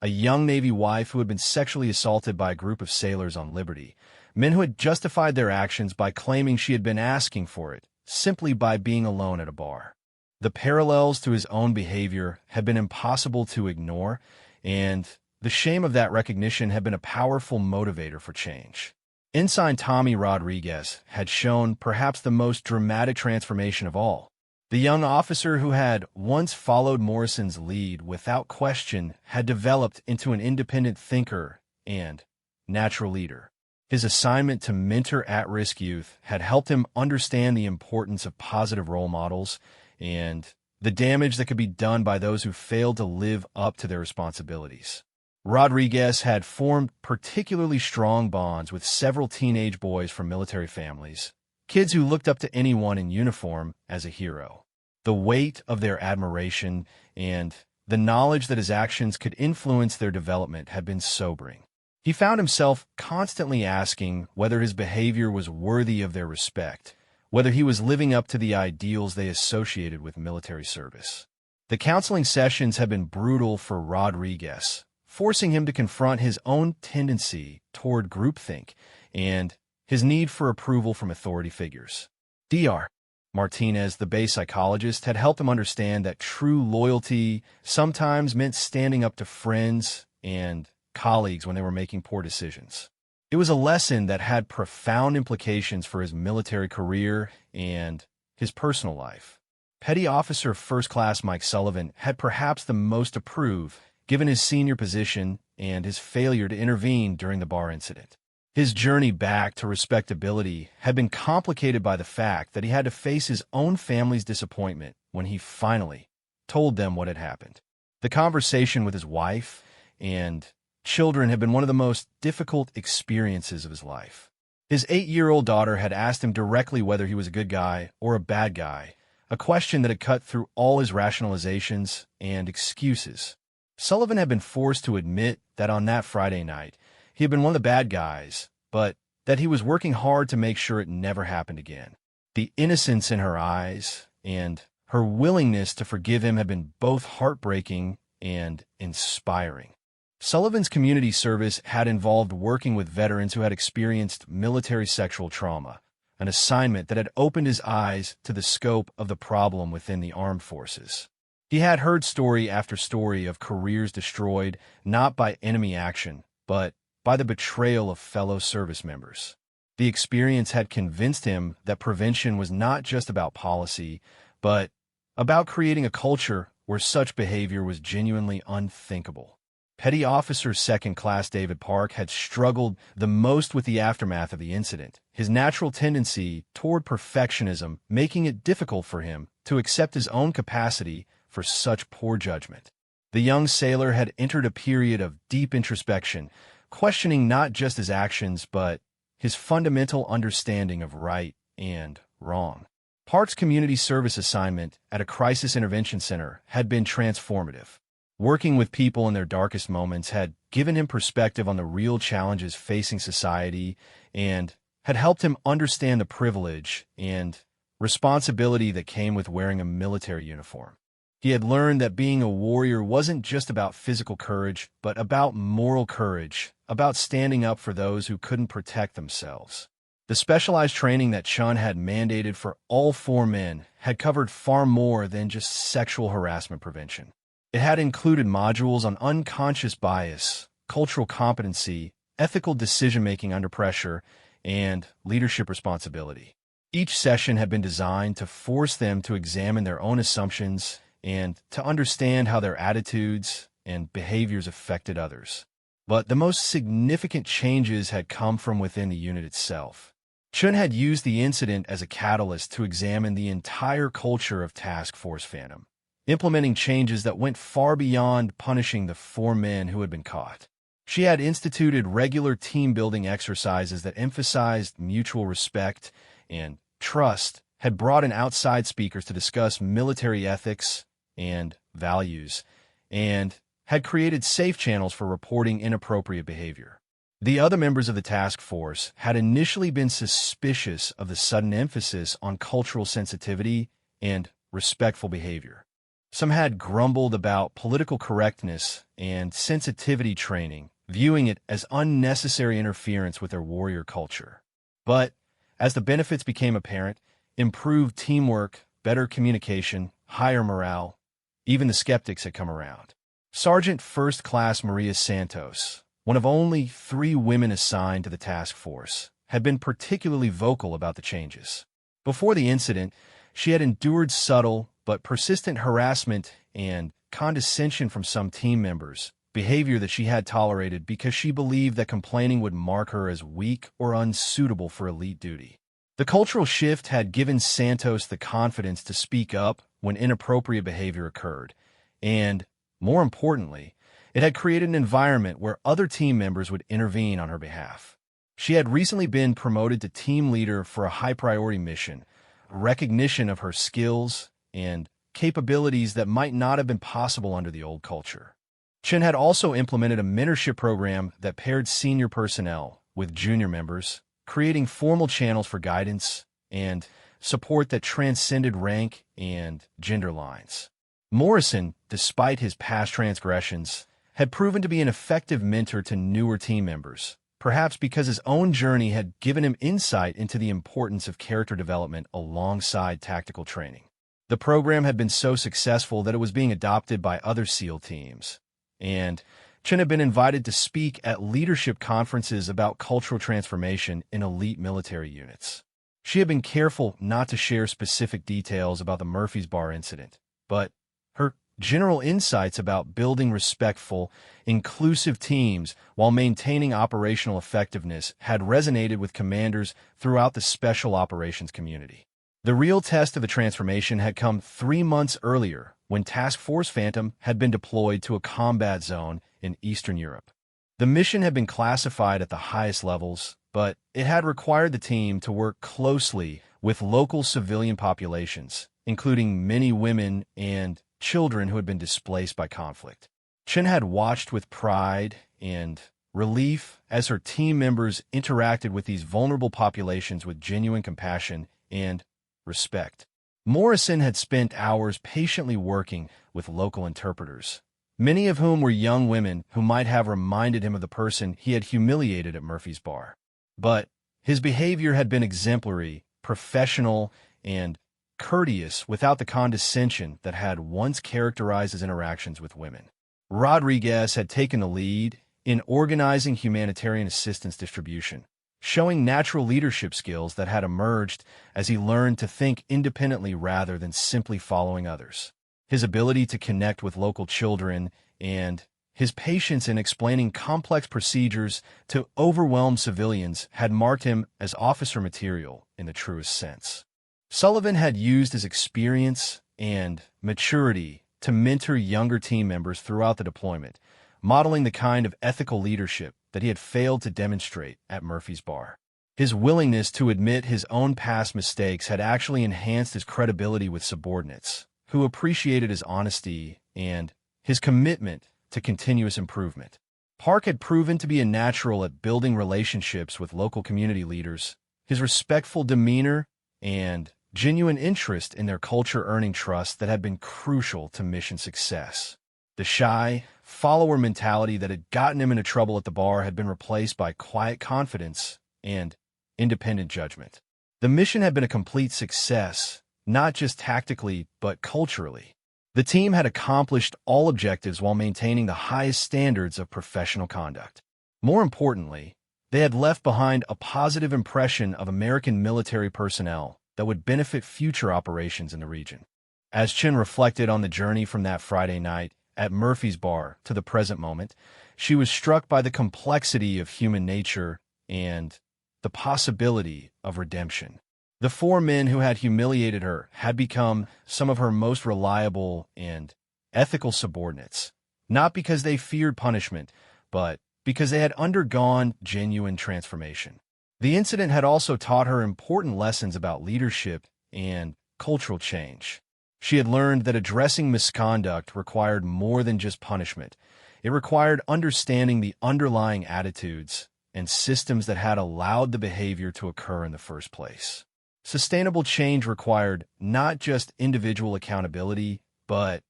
A young Navy wife who had been sexually assaulted by a group of sailors on Liberty, men who had justified their actions by claiming she had been asking for it, simply by being alone at a bar. The parallels to his own behavior had been impossible to ignore, and the shame of that recognition had been a powerful motivator for change. Ensign Tommy Rodriguez had shown perhaps the most dramatic transformation of all. The young officer who had once followed Morrison's lead without question had developed into an independent thinker and natural leader. His assignment to mentor at-risk youth had helped him understand the importance of positive role models and the damage that could be done by those who failed to live up to their responsibilities. Rodriguez had formed particularly strong bonds with several teenage boys from military families, kids who looked up to anyone in uniform as a hero. The weight of their admiration and the knowledge that his actions could influence their development had been sobering. He found himself constantly asking whether his behavior was worthy of their respect, whether he was living up to the ideals they associated with military service. The counseling sessions had been brutal for Rodriguez, forcing him to confront his own tendency toward groupthink and his need for approval from authority figures. Dr. Martinez, the base psychologist, had helped him understand that true loyalty sometimes meant standing up to friends and colleagues when they were making poor decisions. It was a lesson that had profound implications for his military career and his personal life. Petty Officer First Class Mike Sullivan had perhaps the most to prove, given his senior position and his failure to intervene during the bar incident. His journey back to respectability had been complicated by the fact that he had to face his own family's disappointment when he finally told them what had happened. The conversation with his wife and children had been one of the most difficult experiences of his life. His 8-year-old daughter had asked him directly whether he was a good guy or a bad guy, a question that had cut through all his rationalizations and excuses. Sullivan had been forced to admit that on that Friday night, he had been one of the bad guys, but that he was working hard to make sure it never happened again. The innocence in her eyes and her willingness to forgive him had been both heartbreaking and inspiring. Sullivan's community service had involved working with veterans who had experienced military sexual trauma, an assignment that had opened his eyes to the scope of the problem within the armed forces. He had heard story after story of careers destroyed not by enemy action, but by the betrayal of fellow service members. The experience had convinced him that prevention was not just about policy, but about creating a culture where such behavior was genuinely unthinkable. Petty Officer Second Class David Park had struggled the most with the aftermath of the incident, his natural tendency toward perfectionism making it difficult for him to accept his own capacity for such poor judgment. The young sailor had entered a period of deep introspection, questioning not just his actions but his fundamental understanding of right and wrong. Park's community service assignment at a crisis intervention center had been transformative. Working with people in their darkest moments had given him perspective on the real challenges facing society and had helped him understand the privilege and responsibility that came with wearing a military uniform. He had learned that being a warrior wasn't just about physical courage, but about moral courage, about standing up for those who couldn't protect themselves. The specialized training that Chun had mandated for all 4 men had covered far more than just sexual harassment prevention. It had included modules on unconscious bias, cultural competency, ethical decision-making under pressure, and leadership responsibility. Each session had been designed to force them to examine their own assumptions and to understand how their attitudes and behaviors affected others. But the most significant changes had come from within the unit itself. Chun had used the incident as a catalyst to examine the entire culture of Task Force Phantom, implementing changes that went far beyond punishing the 4 men who had been caught. She had instituted regular team-building exercises that emphasized mutual respect and trust, had brought in outside speakers to discuss military ethics and values, and had created safe channels for reporting inappropriate behavior. The other members of the task force had initially been suspicious of the sudden emphasis on cultural sensitivity and respectful behavior. Some had grumbled about political correctness and sensitivity training, viewing it as unnecessary interference with their warrior culture. But as the benefits became apparent, improved teamwork, better communication, higher morale, even the skeptics had come around. Sergeant First Class Maria Santos, one of only 3 women assigned to the task force, had been particularly vocal about the changes. Before the incident, she had endured subtle but persistent harassment and condescension from some team members, behavior that she had tolerated because she believed that complaining would mark her as weak or unsuitable for elite duty. The cultural shift had given Santos the confidence to speak up when inappropriate behavior occurred, and, more importantly, it had created an environment where other team members would intervene on her behalf. She had recently been promoted to team leader for a high-priority mission, a recognition of her skills and capabilities that might not have been possible under the old culture. Chen had also implemented a mentorship program that paired senior personnel with junior members, creating formal channels for guidance and support that transcended rank and gender lines. Morrison, despite his past transgressions, had proven to be an effective mentor to newer team members, perhaps because his own journey had given him insight into the importance of character development alongside tactical training. The program had been so successful that it was being adopted by other SEAL teams, and Chen had been invited to speak at leadership conferences about cultural transformation in elite military units. She had been careful not to share specific details about the Murfreesboro incident, but her general insights about building respectful, inclusive teams while maintaining operational effectiveness had resonated with commanders throughout the special operations community. The real test of the transformation had come 3 months earlier when Task Force Phantom had been deployed to a combat zone in Eastern Europe. The mission had been classified at the highest levels, but it had required the team to work closely with local civilian populations, including many women and children who had been displaced by conflict. Chen had watched with pride and relief as her team members interacted with these vulnerable populations with genuine compassion and respect. Morrison had spent hours patiently working with local interpreters, many of whom were young women who might have reminded him of the person he had humiliated at Murphy's Bar. But his behavior had been exemplary, professional, and courteous without the condescension that had once characterized his interactions with women. Rodriguez had taken the lead in organizing humanitarian assistance distribution, showing natural leadership skills that had emerged as he learned to think independently rather than simply following others. His ability to connect with local children and his patience in explaining complex procedures to overwhelmed civilians had marked him as officer material in the truest sense. Sullivan had used his experience and maturity to mentor younger team members throughout the deployment, modeling the kind of ethical leadership that he had failed to demonstrate at Murphy's Bar. His willingness to admit his own past mistakes had actually enhanced his credibility with subordinates, who appreciated his honesty and his commitment to continuous improvement. Park had proven to be a natural at building relationships with local community leaders, his respectful demeanor and genuine interest in their culture earning trust that had been crucial to mission success. The shy, follower mentality that had gotten him into trouble at the bar had been replaced by quiet confidence and independent judgment. The mission had been a complete success, not just tactically, but culturally. The team had accomplished all objectives while maintaining the highest standards of professional conduct. More importantly, they had left behind a positive impression of American military personnel that would benefit future operations in the region. As Chen reflected on the journey from that Friday night at Murphy's Bar to the present moment, she was struck by the complexity of human nature and the possibility of redemption. The 4 men who had humiliated her had become some of her most reliable and ethical subordinates, not because they feared punishment, but because they had undergone genuine transformation. The incident had also taught her important lessons about leadership and cultural change. She had learned that addressing misconduct required more than just punishment. It required understanding the underlying attitudes and systems that had allowed the behavior to occur in the first place. Sustainable change required not just individual accountability, but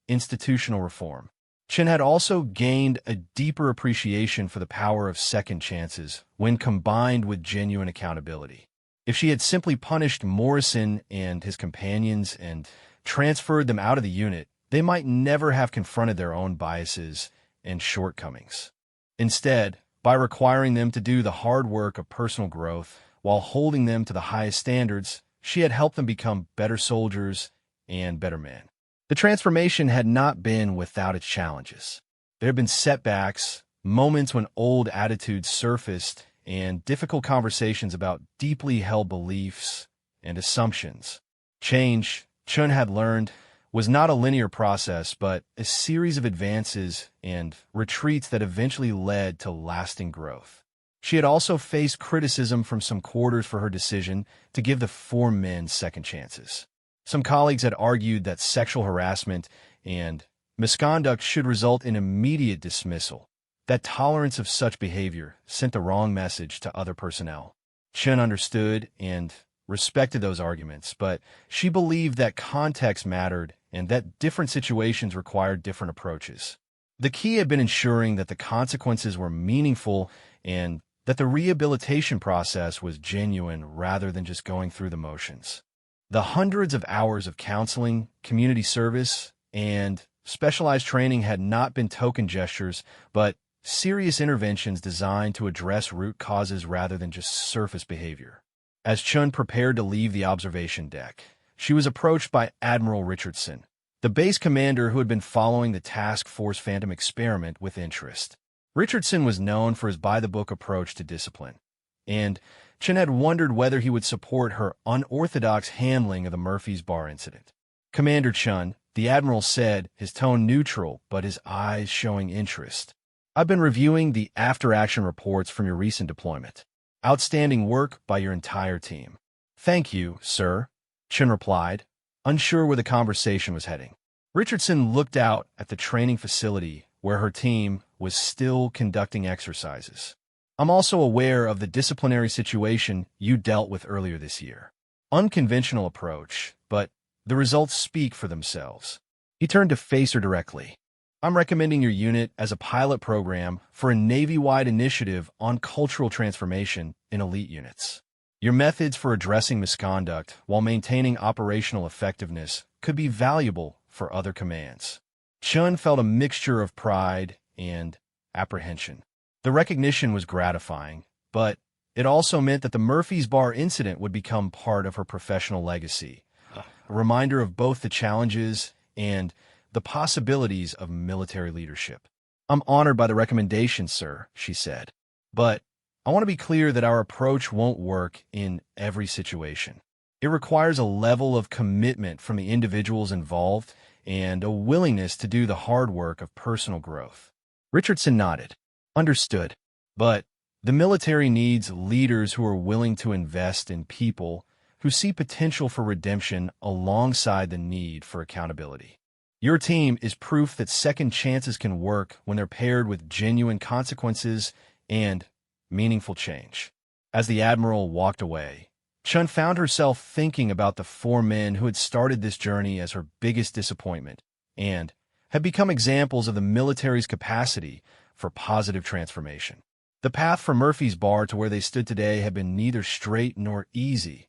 institutional reform. Chen had also gained a deeper appreciation for the power of second chances when combined with genuine accountability. If she had simply punished Morrison and his companions and transferred them out of the unit, they might never have confronted their own biases and shortcomings. Instead, by requiring them to do the hard work of personal growth while holding them to the highest standards, she had helped them become better soldiers and better men. The transformation had not been without its challenges. There had been setbacks, moments when old attitudes surfaced, and difficult conversations about deeply held beliefs and assumptions. Change, Chen had learned, was not a linear process, but a series of advances and retreats that eventually led to lasting growth. She had also faced criticism from some quarters for her decision to give the 4 men second chances. Some colleagues had argued that sexual harassment and misconduct should result in immediate dismissal, that tolerance of such behavior sent the wrong message to other personnel. Chen understood and respected those arguments, but she believed that context mattered and that different situations required different approaches. The key had been ensuring that the consequences were meaningful and that the rehabilitation process was genuine rather than just going through the motions. The hundreds of hours of counseling, community service, and specialized training had not been token gestures, but serious interventions designed to address root causes rather than just surface behavior. As Chun prepared to leave the observation deck, she was approached by Admiral Richardson, the base commander who had been following the Task Force Phantom experiment with interest. Richardson was known for his by-the-book approach to discipline, and Chun had wondered whether he would support her unorthodox handling of the Murphy's Bar incident. "Commander Chun," the Admiral said, his tone neutral but his eyes showing interest. "I've been reviewing the after-action reports from your recent deployment. Outstanding work by your entire team." "Thank you, sir," Chun replied, unsure where the conversation was heading. Richardson looked out at the training facility where her team was still conducting exercises. "I'm also aware of the disciplinary situation you dealt with earlier this year. Unconventional approach, but the results speak for themselves." He turned to face her directly. "I'm recommending your unit as a pilot program for a Navy-wide initiative on cultural transformation in elite units. Your methods for addressing misconduct while maintaining operational effectiveness could be valuable for other commands." Chun felt a mixture of pride and apprehension. The recognition was gratifying, but it also meant that the Murphy's Bar incident would become part of her professional legacy, a reminder of both the challenges and the possibilities of military leadership. "I'm honored by the recommendation, sir," she said, "but I want to be clear that our approach won't work in every situation. It requires a level of commitment from the individuals involved and a willingness to do the hard work of personal growth." Richardson nodded. "Understood. But the military needs leaders who are willing to invest in people who see potential for redemption alongside the need for accountability. Your team is proof that second chances can work when they're paired with genuine consequences and meaningful change." As the Admiral walked away, Chun found herself thinking about the 4 men who had started this journey as her biggest disappointment and had become examples of the military's capacity for positive transformation. The path from Murphy's Bar to where they stood today had been neither straight nor easy,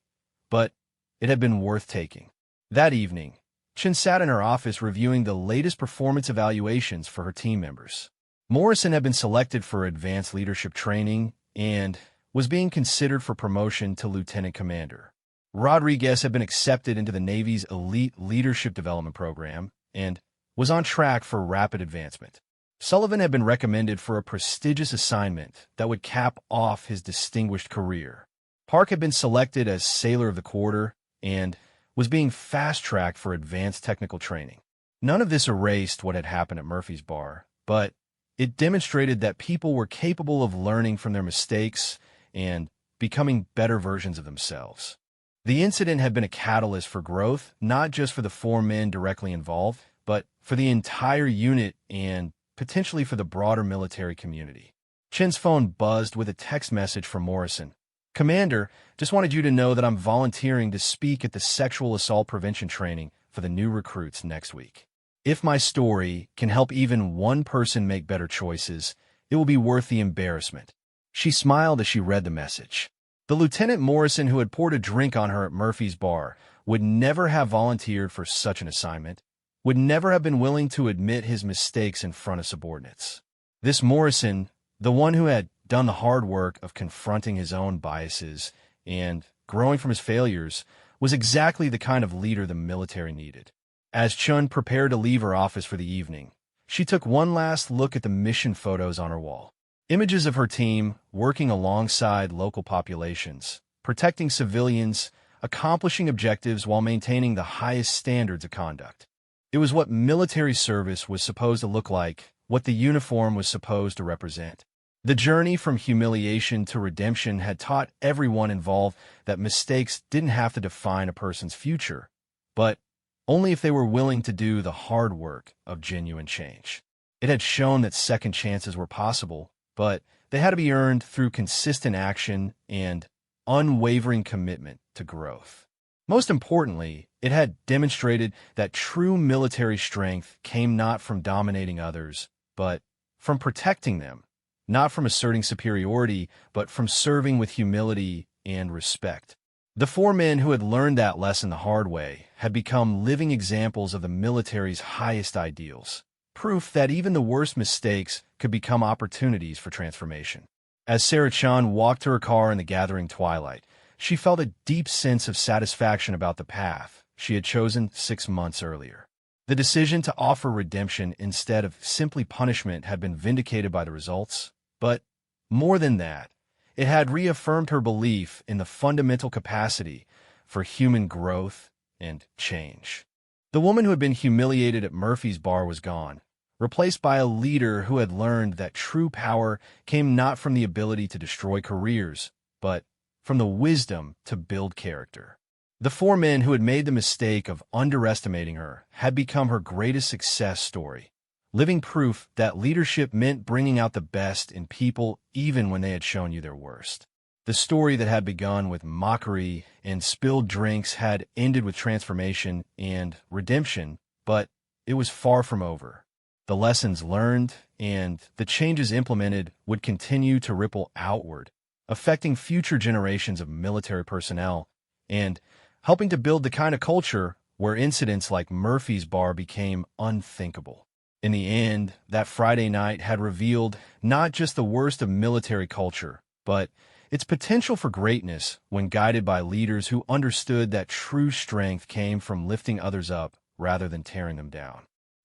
but it had been worth taking. That evening, Chun sat in her office reviewing the latest performance evaluations for her team members. Morrison had been selected for advanced leadership training and was being considered for promotion to lieutenant commander. Rodriguez had been accepted into the Navy's elite leadership development program and was on track for rapid advancement. Sullivan had been recommended for a prestigious assignment that would cap off his distinguished career. Park had been selected as Sailor of the Quarter and was being fast-tracked for advanced technical training. None of this erased what had happened at Murphy's Bar, but it demonstrated that people were capable of learning from their mistakes and becoming better versions of themselves. The incident had been a catalyst for growth, not just for the 4 men directly involved, but for the entire unit and potentially for the broader military community. Chin's phone buzzed with a text message from Morrison. "Commander, just wanted you to know that I'm volunteering to speak at the sexual assault prevention training for the new recruits next week. If my story can help even one person make better choices, it will be worth the embarrassment." She smiled as she read the message. The Lieutenant Morrison who had poured a drink on her at Murphy's Bar would never have volunteered for such an assignment, would never have been willing to admit his mistakes in front of subordinates. This Morrison, the one who had done the hard work of confronting his own biases and growing from his failures, was exactly the kind of leader the military needed. As Chun prepared to leave her office for the evening, she took one last look at the mission photos on her wall. Images of her team working alongside local populations, protecting civilians, accomplishing objectives while maintaining the highest standards of conduct. It was what military service was supposed to look like, what the uniform was supposed to represent. The journey from humiliation to redemption had taught everyone involved that mistakes didn't have to define a person's future, but only if they were willing to do the hard work of genuine change. It had shown that second chances were possible, but they had to be earned through consistent action and unwavering commitment to growth. Most importantly, it had demonstrated that true military strength came not from dominating others, but from protecting them, not from asserting superiority, but from serving with humility and respect. The 4 men who had learned that lesson the hard way had become living examples of the military's highest ideals, proof that even the worst mistakes could become opportunities for transformation. As Sarah Chun walked to her car in the gathering twilight, she felt a deep sense of satisfaction about the path she had chosen 6 months earlier. The decision to offer redemption instead of simply punishment had been vindicated by the results, but more than that, it had reaffirmed her belief in the fundamental capacity for human growth and change. The woman who had been humiliated at Murphy's Bar was gone, replaced by a leader who had learned that true power came not from the ability to destroy careers, but from the wisdom to build character. The four men who had made the mistake of underestimating her had become her greatest success story, living proof that leadership meant bringing out the best in people even when they had shown you their worst. The story that had begun with mockery and spilled drinks had ended with transformation and redemption, but it was far from over. The lessons learned and the changes implemented would continue to ripple outward, affecting future generations of military personnel and helping to build the kind of culture where incidents like Murphy's Bar became unthinkable. In the end, that Friday night had revealed not just the worst of military culture, but its potential for greatness when guided by leaders who understood that true strength came from lifting others up rather than tearing them down.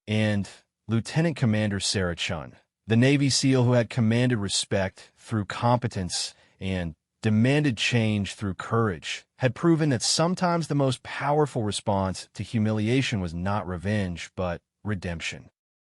And Lieutenant Commander Sarah Chun, the Navy SEAL who had commanded respect through competence and demanded change through courage, had proven that sometimes the most powerful response to humiliation was not revenge, but redemption.